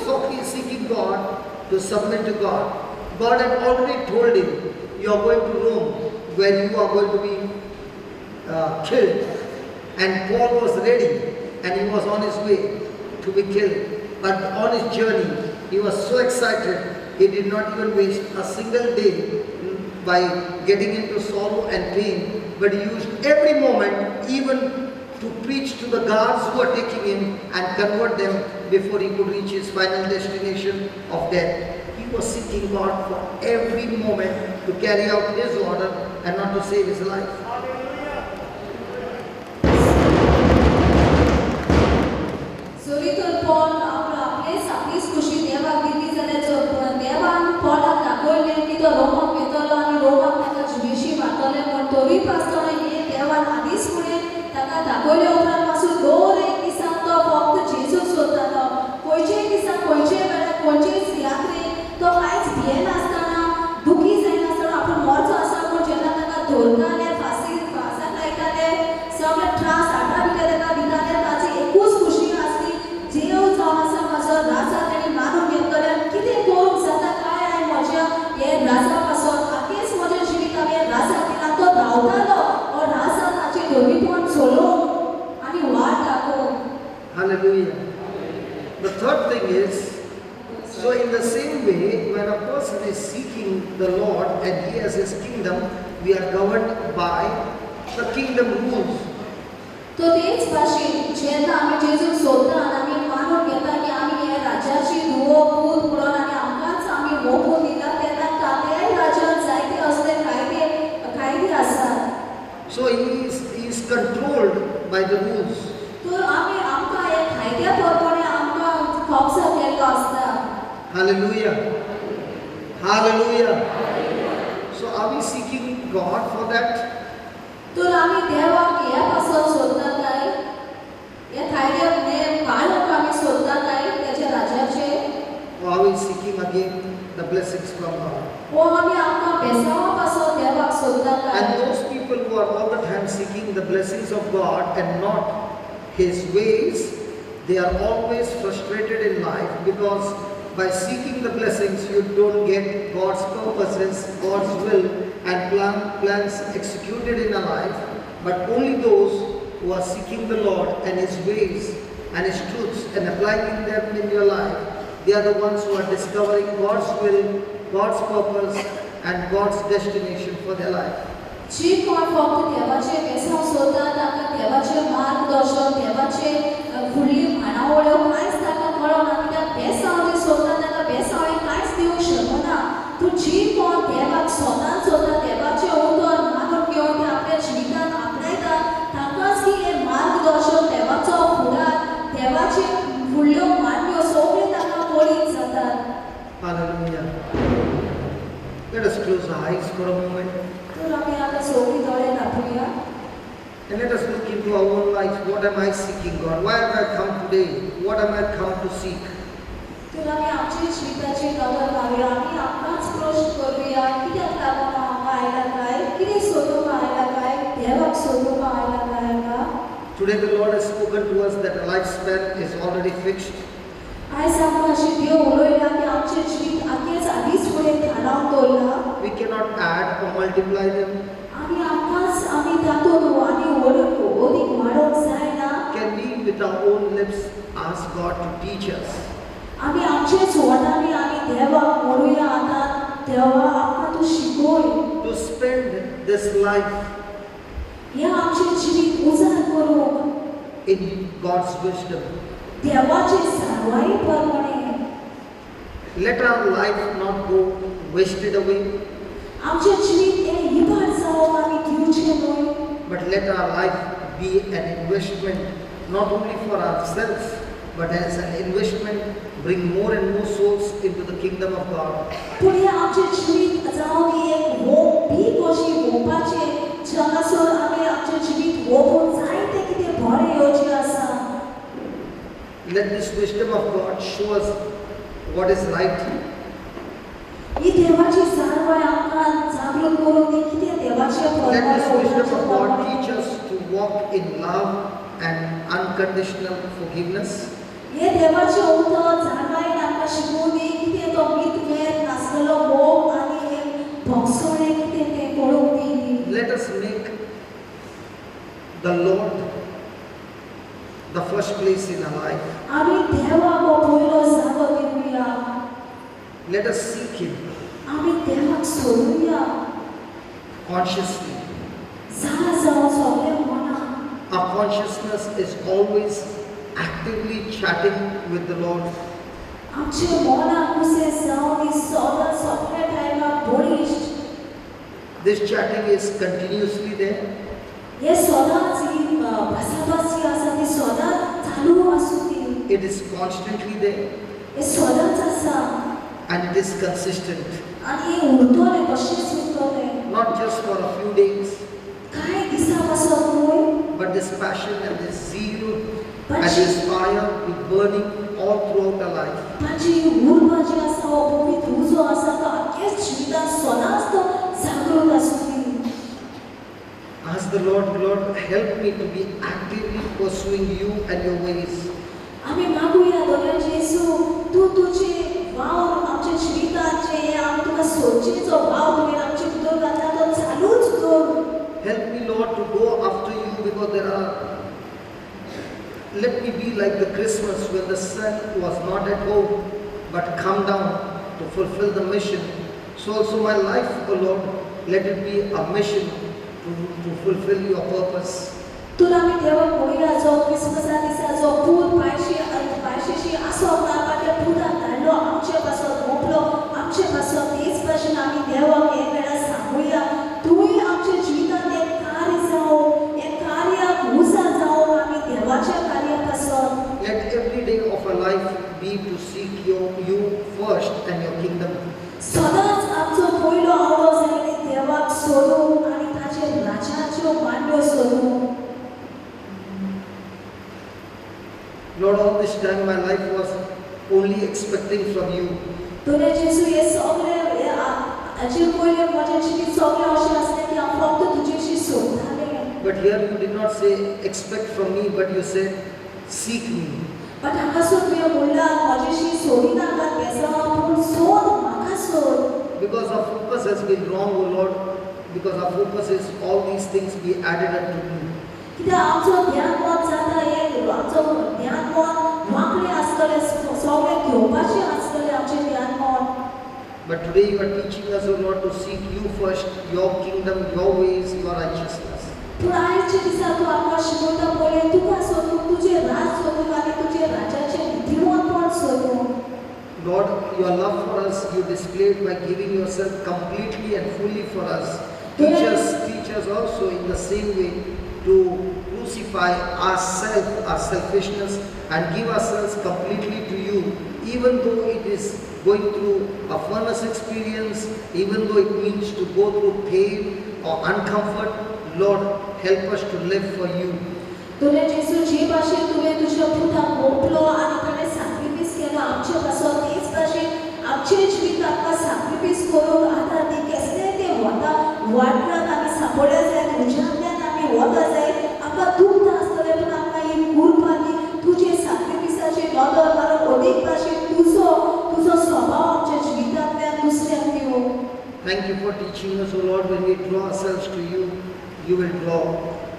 seeking God to submit to God. God had already told him, you are going to Rome. when you are going to be killed. And Paul was ready and he was on his way to be killed. But on his journey, he was so excited, he did not even waste a single day by getting into sorrow and pain, but he used every moment even to preach to the guards who were taking him and convert them before he could reach his final destination of death. He was seeking God for every moment to carry out his order and not to save his life. Zoritul Paul आपलीच खुशी देवाक दिली जाल्यार देवान पॉलाक दाखयलें की तो रोमाक वेतलो आनी रोमाक ताका जिवेशी वाटले पण तरी पासतना हे देवान आदीच फुडें ताका दाखयले उपरांत पासून दर एक दिसाक तो फक्त जेजू सोदतालो. खंयचेय दिसाक खंयचेय वेळार खंयचेच यात्रेक तो कांयच भियेनासतना दुखी जायनासतना आपूण मरचो आसा पूण जेन्ना ताका धरताले फासाक लायताले सगळे त्रास हाडटा भितर ताका दिताले ताची एकूच खुशी आसली देव जावन आसा म्हजो राजा ताणें मानून घेतलो आनी कितें करूंक जाता काय हांवें म्हज्या हे राजा पासून आखेच म्हज्या जिवीत हांवें राजा दिला तो धांवतालो हो राजा ताचें धर्मीपण सोलोवंक आनी वाट दाखोवंक. Hallelujah. The third thing is, so in the same way, when a person is seeking the Lord and he has his kingdom, we are governed by the kingdom rules. तो तेच भाशेन जेन्ना आमी जेजूक सोदता आनी आमी मानून घेता की आमी हे राज्याची धुवो पूत म्हणून आनी आमकांच आमी मोको दिला तेन्ना तात्याय राज्यांत जायते असले कायदे आसात. So he is controlled by the rules. तर आमकां हे कायद्या प्रमाणे आमकां कब्जा केल्लो आसता. Hallelujah. Hallelujah. So are we seeking God for that? तर आमी देवाक ह्या पासून सोदता काय हे कायदे नेम पाळूंक आमी सोदता काय तेच्या राज्याचे Or are we seeking again the blessings from God? ओ आमी आमकां बेसावा पासून देवाक सोदता काय. And those people who are all the time seeking the blessings of God and not His ways, they are always frustrated in life because by seeking the blessings you don't get God's purposes, God's will and plans executed in a life, but only those who are seeking the Lord and His ways and His truths and applying them in your life, they are the ones who are discovering God's will, God's purpose and God's destination for their life. जी कोण फक्त देवाचे बेसाव सोदता ताका देवाचे मार्गदर्शन देवाचे फुडली खाणावळ्यो कांयच ताका कळना कित्याक बेसाव जे सोदता ताका बेसाव हे कांयच दिवंक शकना. तूं जी कोण देवाक स्वतान सोदता देवाचे उतर मानून घेवन ते आपल्या जिवितांत आपणायता ताकाच की हे मार्गदर्शन देवाचो फुडार देवाचे फुडल्यो मान्यो सगळे ताका कळीत जातात. Hallelujah. Let us close our eyes for a moment. तर आमी आतां सगळीं दोळे धांपूया And let us look into our own life. What am I seeking, God? Why have I come today? What am I come to seek? तर आमी आमचे जिविताची नदर घालुया आमी आमकांच प्रश्न करूया कित्याक लागून हांव आयला काय कितें सोदूंक आयला काय देवाक सोदूंक आयला काय का. Today the Lord has spoken to us that a lifespan is already fixed. आयज आमकां अशें देव उलयला की आमचें जिवीत आखेच आदींच फुडें थारावन दवरला. We cannot add or multiply them. आनी आमकांच आमी तातूंत आनी अदीक वाडोवंक जायना. Can we with our own lips ask God to teach us? आमी आमचेच ओठांनी आमी देवाक म्हणुया आतां देवा आमकां तूं शिकय. To spend this life हें आमचें जिवीत उजार करूंक in God's wisdom. देवाचे सारवाई प्रमाणे. Let our life not go wasted away, आमचें जिवीत हें इबाड जावंक आमी दिवचें न्हय. but let our life be an investment not only for ourselves but as an investment bring more and more souls into the kingdom of God. पूण हें आमचें जिवीत जावन एक बी कशी भोंवपाचें जगासून आमी आमचें जिवीत भोंवून जायतें कितें बरें येवचें आसा. Let this wisdom of God show us what is right. ही देवाची सारवाई आमकां जागृत करून दी कितें देवाचें Let this wisdom of God प्रमाणे. teach us to walk in love and unconditional forgiveness. हे देवाचें उतर जाणवायेन आमकां शिकोवन दी कितें तो मीत मेर नासलेलो मोग आनी एक भोगसोणें कितें तें कळून दी. first place in our life. आमी देवाको पहिलो जागो Divya Let us seek Him आमी देवाक सोदुया consciously. जाणा जावं सगळे मना Our consciousness is always actively chatting with the Lord. आमचे मनाक कुसे जावं ती सदा सगळे टायमार बळिश्ट This chatting is continuously there. हे सदांच ही भासाभासी आसा ती सदांच चालू आसूं ती It is constantly there हे सदांच आसा and it is consistent. आनी हे उरतले तशेंच उरतले Not just for a few days, कांय दिसा पासून न्हय but this passion and this zeal and this fire be burning all throughout our life. ताची उर्बा जी आसा हो पवित्र उजो आसा तो आख्या जिवितांत सदांच तो जागृत आसूं ती Ask the Lord, Lord, help me to be actively pursuing you and your ways. आमी मागुया दोल्या जेसू तूं तुजे वाव आमच्या जिवितांचे आमी तुका सोडचेचो वाव तुवें आमचे भितर घातला तो चालूच दवर Help me, Lord, to go after you because there are. Let me be like the Christmas when the son was not at home but come down to fulfill the mission. So also my life, O Lord, let it be a mission to fulfill your purpose. तुला आमी देवाक म्हणुया जो क्रिसमसा दिसा जो पूत पायशीशी आसोप नाका त्या पुताक धाडलो आमचे पासून मोकलो आमचे पासून तेच भाशेन आमी देवाक हे वेळा सांगुया तुवें आमच्या जिवितांत एक कार्य जावं एक कार्याक उजार जावं आमी देवाच्या कार्या पासून Let every day of our life be to seek you first and your kingdom. सदांच आमचो पयलो आवडो जाय देवाक सोडूं आनी ताचे राजाच्यो मांड्यो सोडूं Lord, all this time my life was only expecting from you. तुला जेसू हे सगळे हाचे पयले म्हजें जिवीत सगळें अशें आसलें की हांव फक्त तुजेशी सोदतालें But here you did not say expect from me, but you said seek me. But हांगासर तुवें म्हणलां म्हजेशी सोडिनाका बेजा पूण सोद म्हाका सोद Because our focus has been wrong, O Lord, because our focus is all these things be added unto me. कित्याक आमचो ध्यान मन जाता हे आमचो ध्यान मन वांकडे आसतलें सगळें घेवपाचें आसतलें आमचें ध्यान मन But today you are teaching us, O Lord, to seek you first, your kingdom, your ways, your righteousness. पूण आयच्या दिसा तूं आमकां शिकयता पळय तुका सोदूं तुजें राज सोदूं आनी तुजें राजाचें नितीवळपण सोदूं Lord, your love for us you displayed by giving yourself completely and fully for us. Teach us also in the same way to crucify ourselves, our selfishness, and give ourselves completely to you, even though it is going through a furnace experience, even though it means to go through pain or uncomfort. Lord, help us to live for you. तुला जेसू जे भाशेन तुवें तुज्या पुताक मोकलो आनी ताणें sacrifice केलो आमचे पासून तेच भाशेन आमचे जिवीत आमकां सॅक्रिफायस करूंक आतां ती कसलें तें वाटणाक आमी सांपळ्या जाय तुज्यांतल्यान आमी वता जाय आमकां दुख्ख आसतलें पूण आमकां ही उर्बा दी तुजे सॅक्रिफायसाचे नदर कारण अदीक भाशेन तुजो स्वभाव आमच्या जिवितांतल्यान दुसऱ्याक दिवं Thank you for teaching us, O Lord, when we draw ourselves to you, you will draw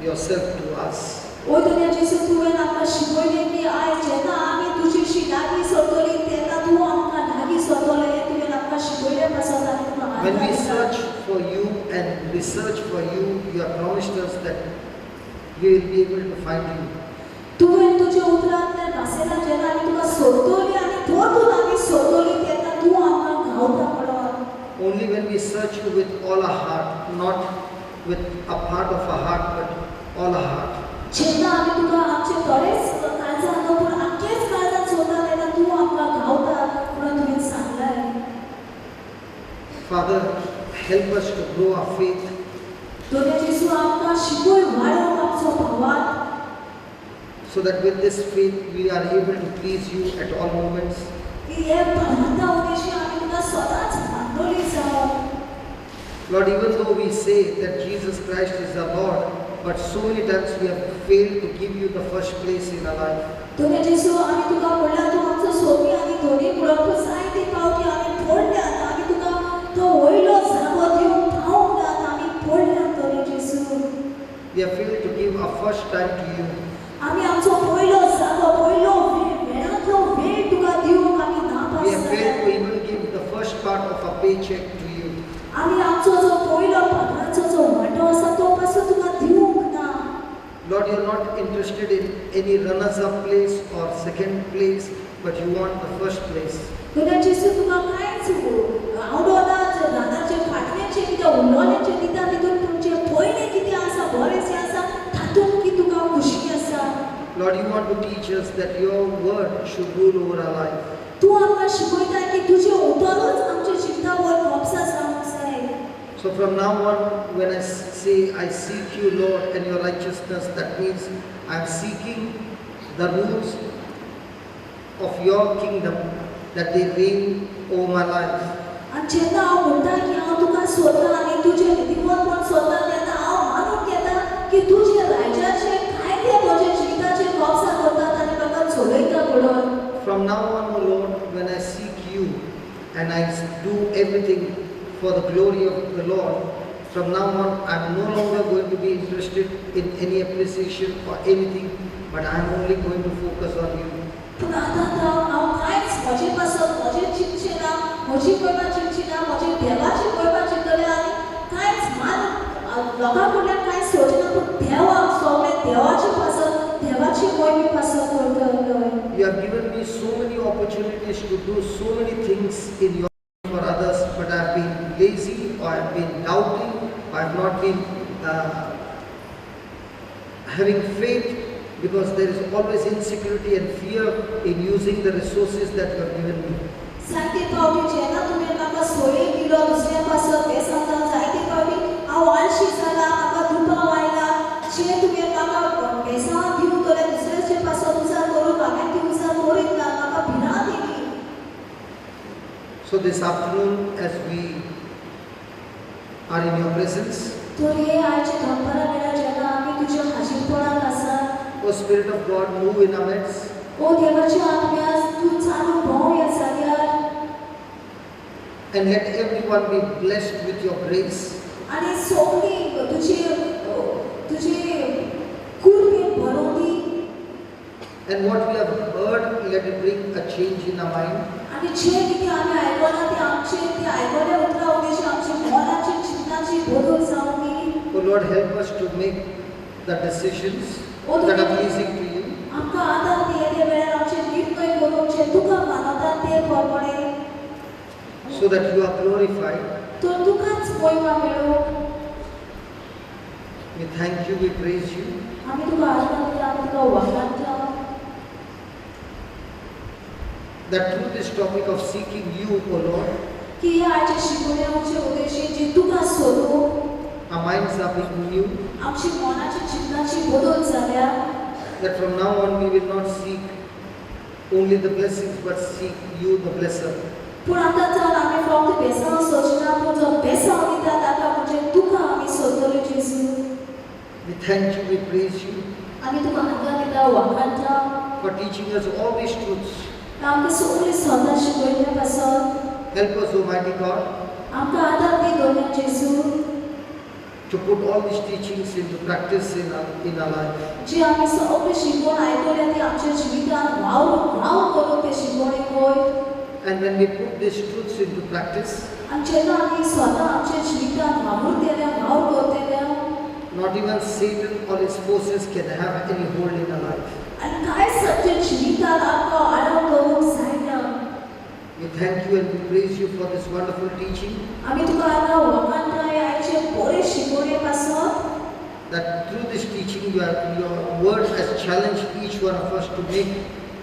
yourself to us. ओ दुनिया जेसू तुवें आमकां शिकयलें की आयज जेन्ना आमी तुजेशी लागीं सरतलीं तेन्ना तूं आमकां लागीं सरतलें हें तुवें आमकां शिकयलें पासून आमी तुका When we आदार दिता. search for you and we search for you, you have promised us that we will be able to find you. तुवें तुजे उतरांतल्यान भासेला जेन्ना आमी तुका सोदतलीं आनी परतून आमी सोदतलीं तेन्ना तूं आमकां गावता म्हणून Only when we search you with all our heart, not with a part of our heart, but all our heart. जेन्ना आमी तुका आमचे थोडेच काळजान न्हू पूण आख्खेच काळजान सोदता तेन्ना तूं आमकां गावता म्हणून तुवें सांगलां Father, help us to grow our faith तुवें जेसू आमकां शिकय वाडोवंक आमचो भावात so that with this faith we are able to please you at all moments. की हे भावांता उद्देशी आमी तुका सदांच मानलोलीं जावं Lord, even though we say that Jesus Christ is our Lord, but so many times we have failed to give you the first place in our life. तुवें जेसू आमी तुका म्हणलां तूं आमचो सोबी आनी धोनी म्हणून पूण जायते फावटी आमी पडल्यात आमी तुका तो वयलो जागो दिवंक पावूंक नात आमी पडल्यात Dhoni जेसू We have failed to give our first time to you. आमी आमचो पयलो जागो part of our paycheck to you. आनी आमचो जो पयलो पगाराचो जो वांटो आसा तो पासो तुका दिवंक ना. Lord, you're not interested in any runners-up place or second place, but you want the first place. तुला जेसू तुका कांयच आवडना रानाचे फाटलेचे कितें उलोवण्याचे दिता तितून तुमचे पयलें कितें आसा बरेंशें आसा तातूंत की तुका खुशी आसा. Lord, you want to teach us that your word should rule over our life. तूं आमकां शिकयता की तुजें उतरूच आमच्या जिवितावर मोपसा जावंक जाय. So from now on, when I say I seek you, Lord, and your righteousness, that means I'm seeking the rules of your kingdom, that they reign over my life. आनी जेन्ना हांव म्हणटा की हांव तुका सोदता आनी तुजें नितीवरपण सोदता तेन्ना हांव मानून घेता की तुजे राज्याचे कायदे म्हज्या जिविताचेर मोपसा करतात आनी म्हाका चलयता म्हणून. From now on, O Lord, when I seek you and I do everything for the glory of the Lord, from now on, I'm no longer going to be interested in any appreciation or anything, but I'm only going to focus on you. पूण आतां हांव कांयच म्हजे पासून म्हजें चिंतचें ना, म्हजी पळोवपाक चिंतची ना, म्हजे देवाची पळोवपाक चिंतलें आनी कांयच मान लोकां कडल्यान कांयच सोचना पूण देवाक सगळें देवाचे पासून देवाची मोहिमे पासून करतलो. You have given me so many opportunities to do so many things in your for others, but I've been lazy, or I've been doubting, or I've not been having faith, because there is always insecurity and fear in using the resources that you have given me. जायते फावटी जेन्ना तुवें म्हाका सोयी दिलो दुसऱ्या पासून हें सांगता जायते फावटी हांव आळशी जाला, म्हाका दुबाव आयला, जें तुवें म्हाका भेसांव दिवंक जाल्यार दुसऱ्याचे पासून उजार करून हांवें ती उजार करीत ना, म्हाका भिरांत येयली. So this afternoon, as we are in your presence, तर हे आयचे दनपारा वेळार जेन्ना आमी तुज्या हाजीरपणांत आसा, O Spirit of God, move in our midst. ओ देवाच्या आत्म्या तूं चालू भोंव ह्या जाग्यार And let everyone be blessed with your grace. आनी सगळीं तुजे कुर्बेन भरोवन दी. And what we have heard, let it bring a change in our mind. आनी जें कितें आमी आयकलां तें आमचें तें आयकल्या उतरा उद्देश आमच्या मनाची चिंतनाची बदल जावं दी. Oh Lord, help us to make the decisions that are pleasing to you. आमकां आदार दी येदे वेळार आमचे निर्णय करून जे तुका मानता ते प्रमाणे So that you are glorified. तर तुकाच महिमा मेळो. We thank you, we praise you. आमी तुका आदार दिता, आमी तुका वखाणटा. That through this topic of seeking you, O Lord, की हे आयचे शिकवण्याचे उद्देश जे तुका सोदूं our minds are being renewed. आमची मनाची चिंतनाची बदल जाल्या. That from now on we will not seek only the blessings, but seek you, the blesser. पूण आतां तर आमी फक्त बेसांव सोचना पूण जो बेसांव दिता ताका म्हणजे तुका आमी सोदतले जेजू. We thank you, we praise you आमी तुका आदार दिता, वखाणटा. for teaching us all these truths. आमकां सगळीं सदां शिकयल्या पासून Help us, Almighty God, आमकां आदार दी दोनूय जेजू. to put all these teachings into practice in our life. जे आमी सगळें शिकवण आयकल्या ती आमच्या जिवितांत वाव करून ते शिकवणे वयर. And when we put these truths into practice, आनी जेन्ना आमी स्वता आमच्या जिवितांत वावुरतेल्या वावर करतेल्या not even Satan or his forces can have any hold in our life. आनी कांयच आमच्या जिवितांत आमकां आराम करूंक जायना. We thank you and we praise you for this wonderful teaching. आमी तुका आतां वखाणटा हे आयचे बरे शिकवणे पासून. That through this teaching, your word has challenged each one of us to make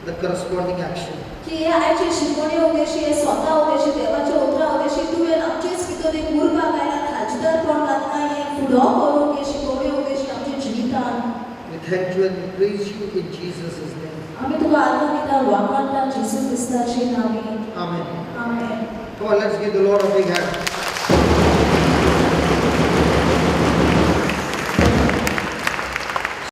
the corresponding action. की हे आयचे शिकवणे उद्देशी हे स्वता उद्देशी देवाच्या उतरा उद्देशी तुवें आमचेच भितर एक उर्बा गायला खाजदारपण घातला हे फुडो करूंक हे शिकवणे उद्देशी आमच्या जिवितांत. We thank you and we praise you in Jesus' name. आमी तुका आदार दिता, वखाणटा जेजू क्रिस्ताचे नांवान. Amen. Amen. Come on, let's give the Lord a big hand.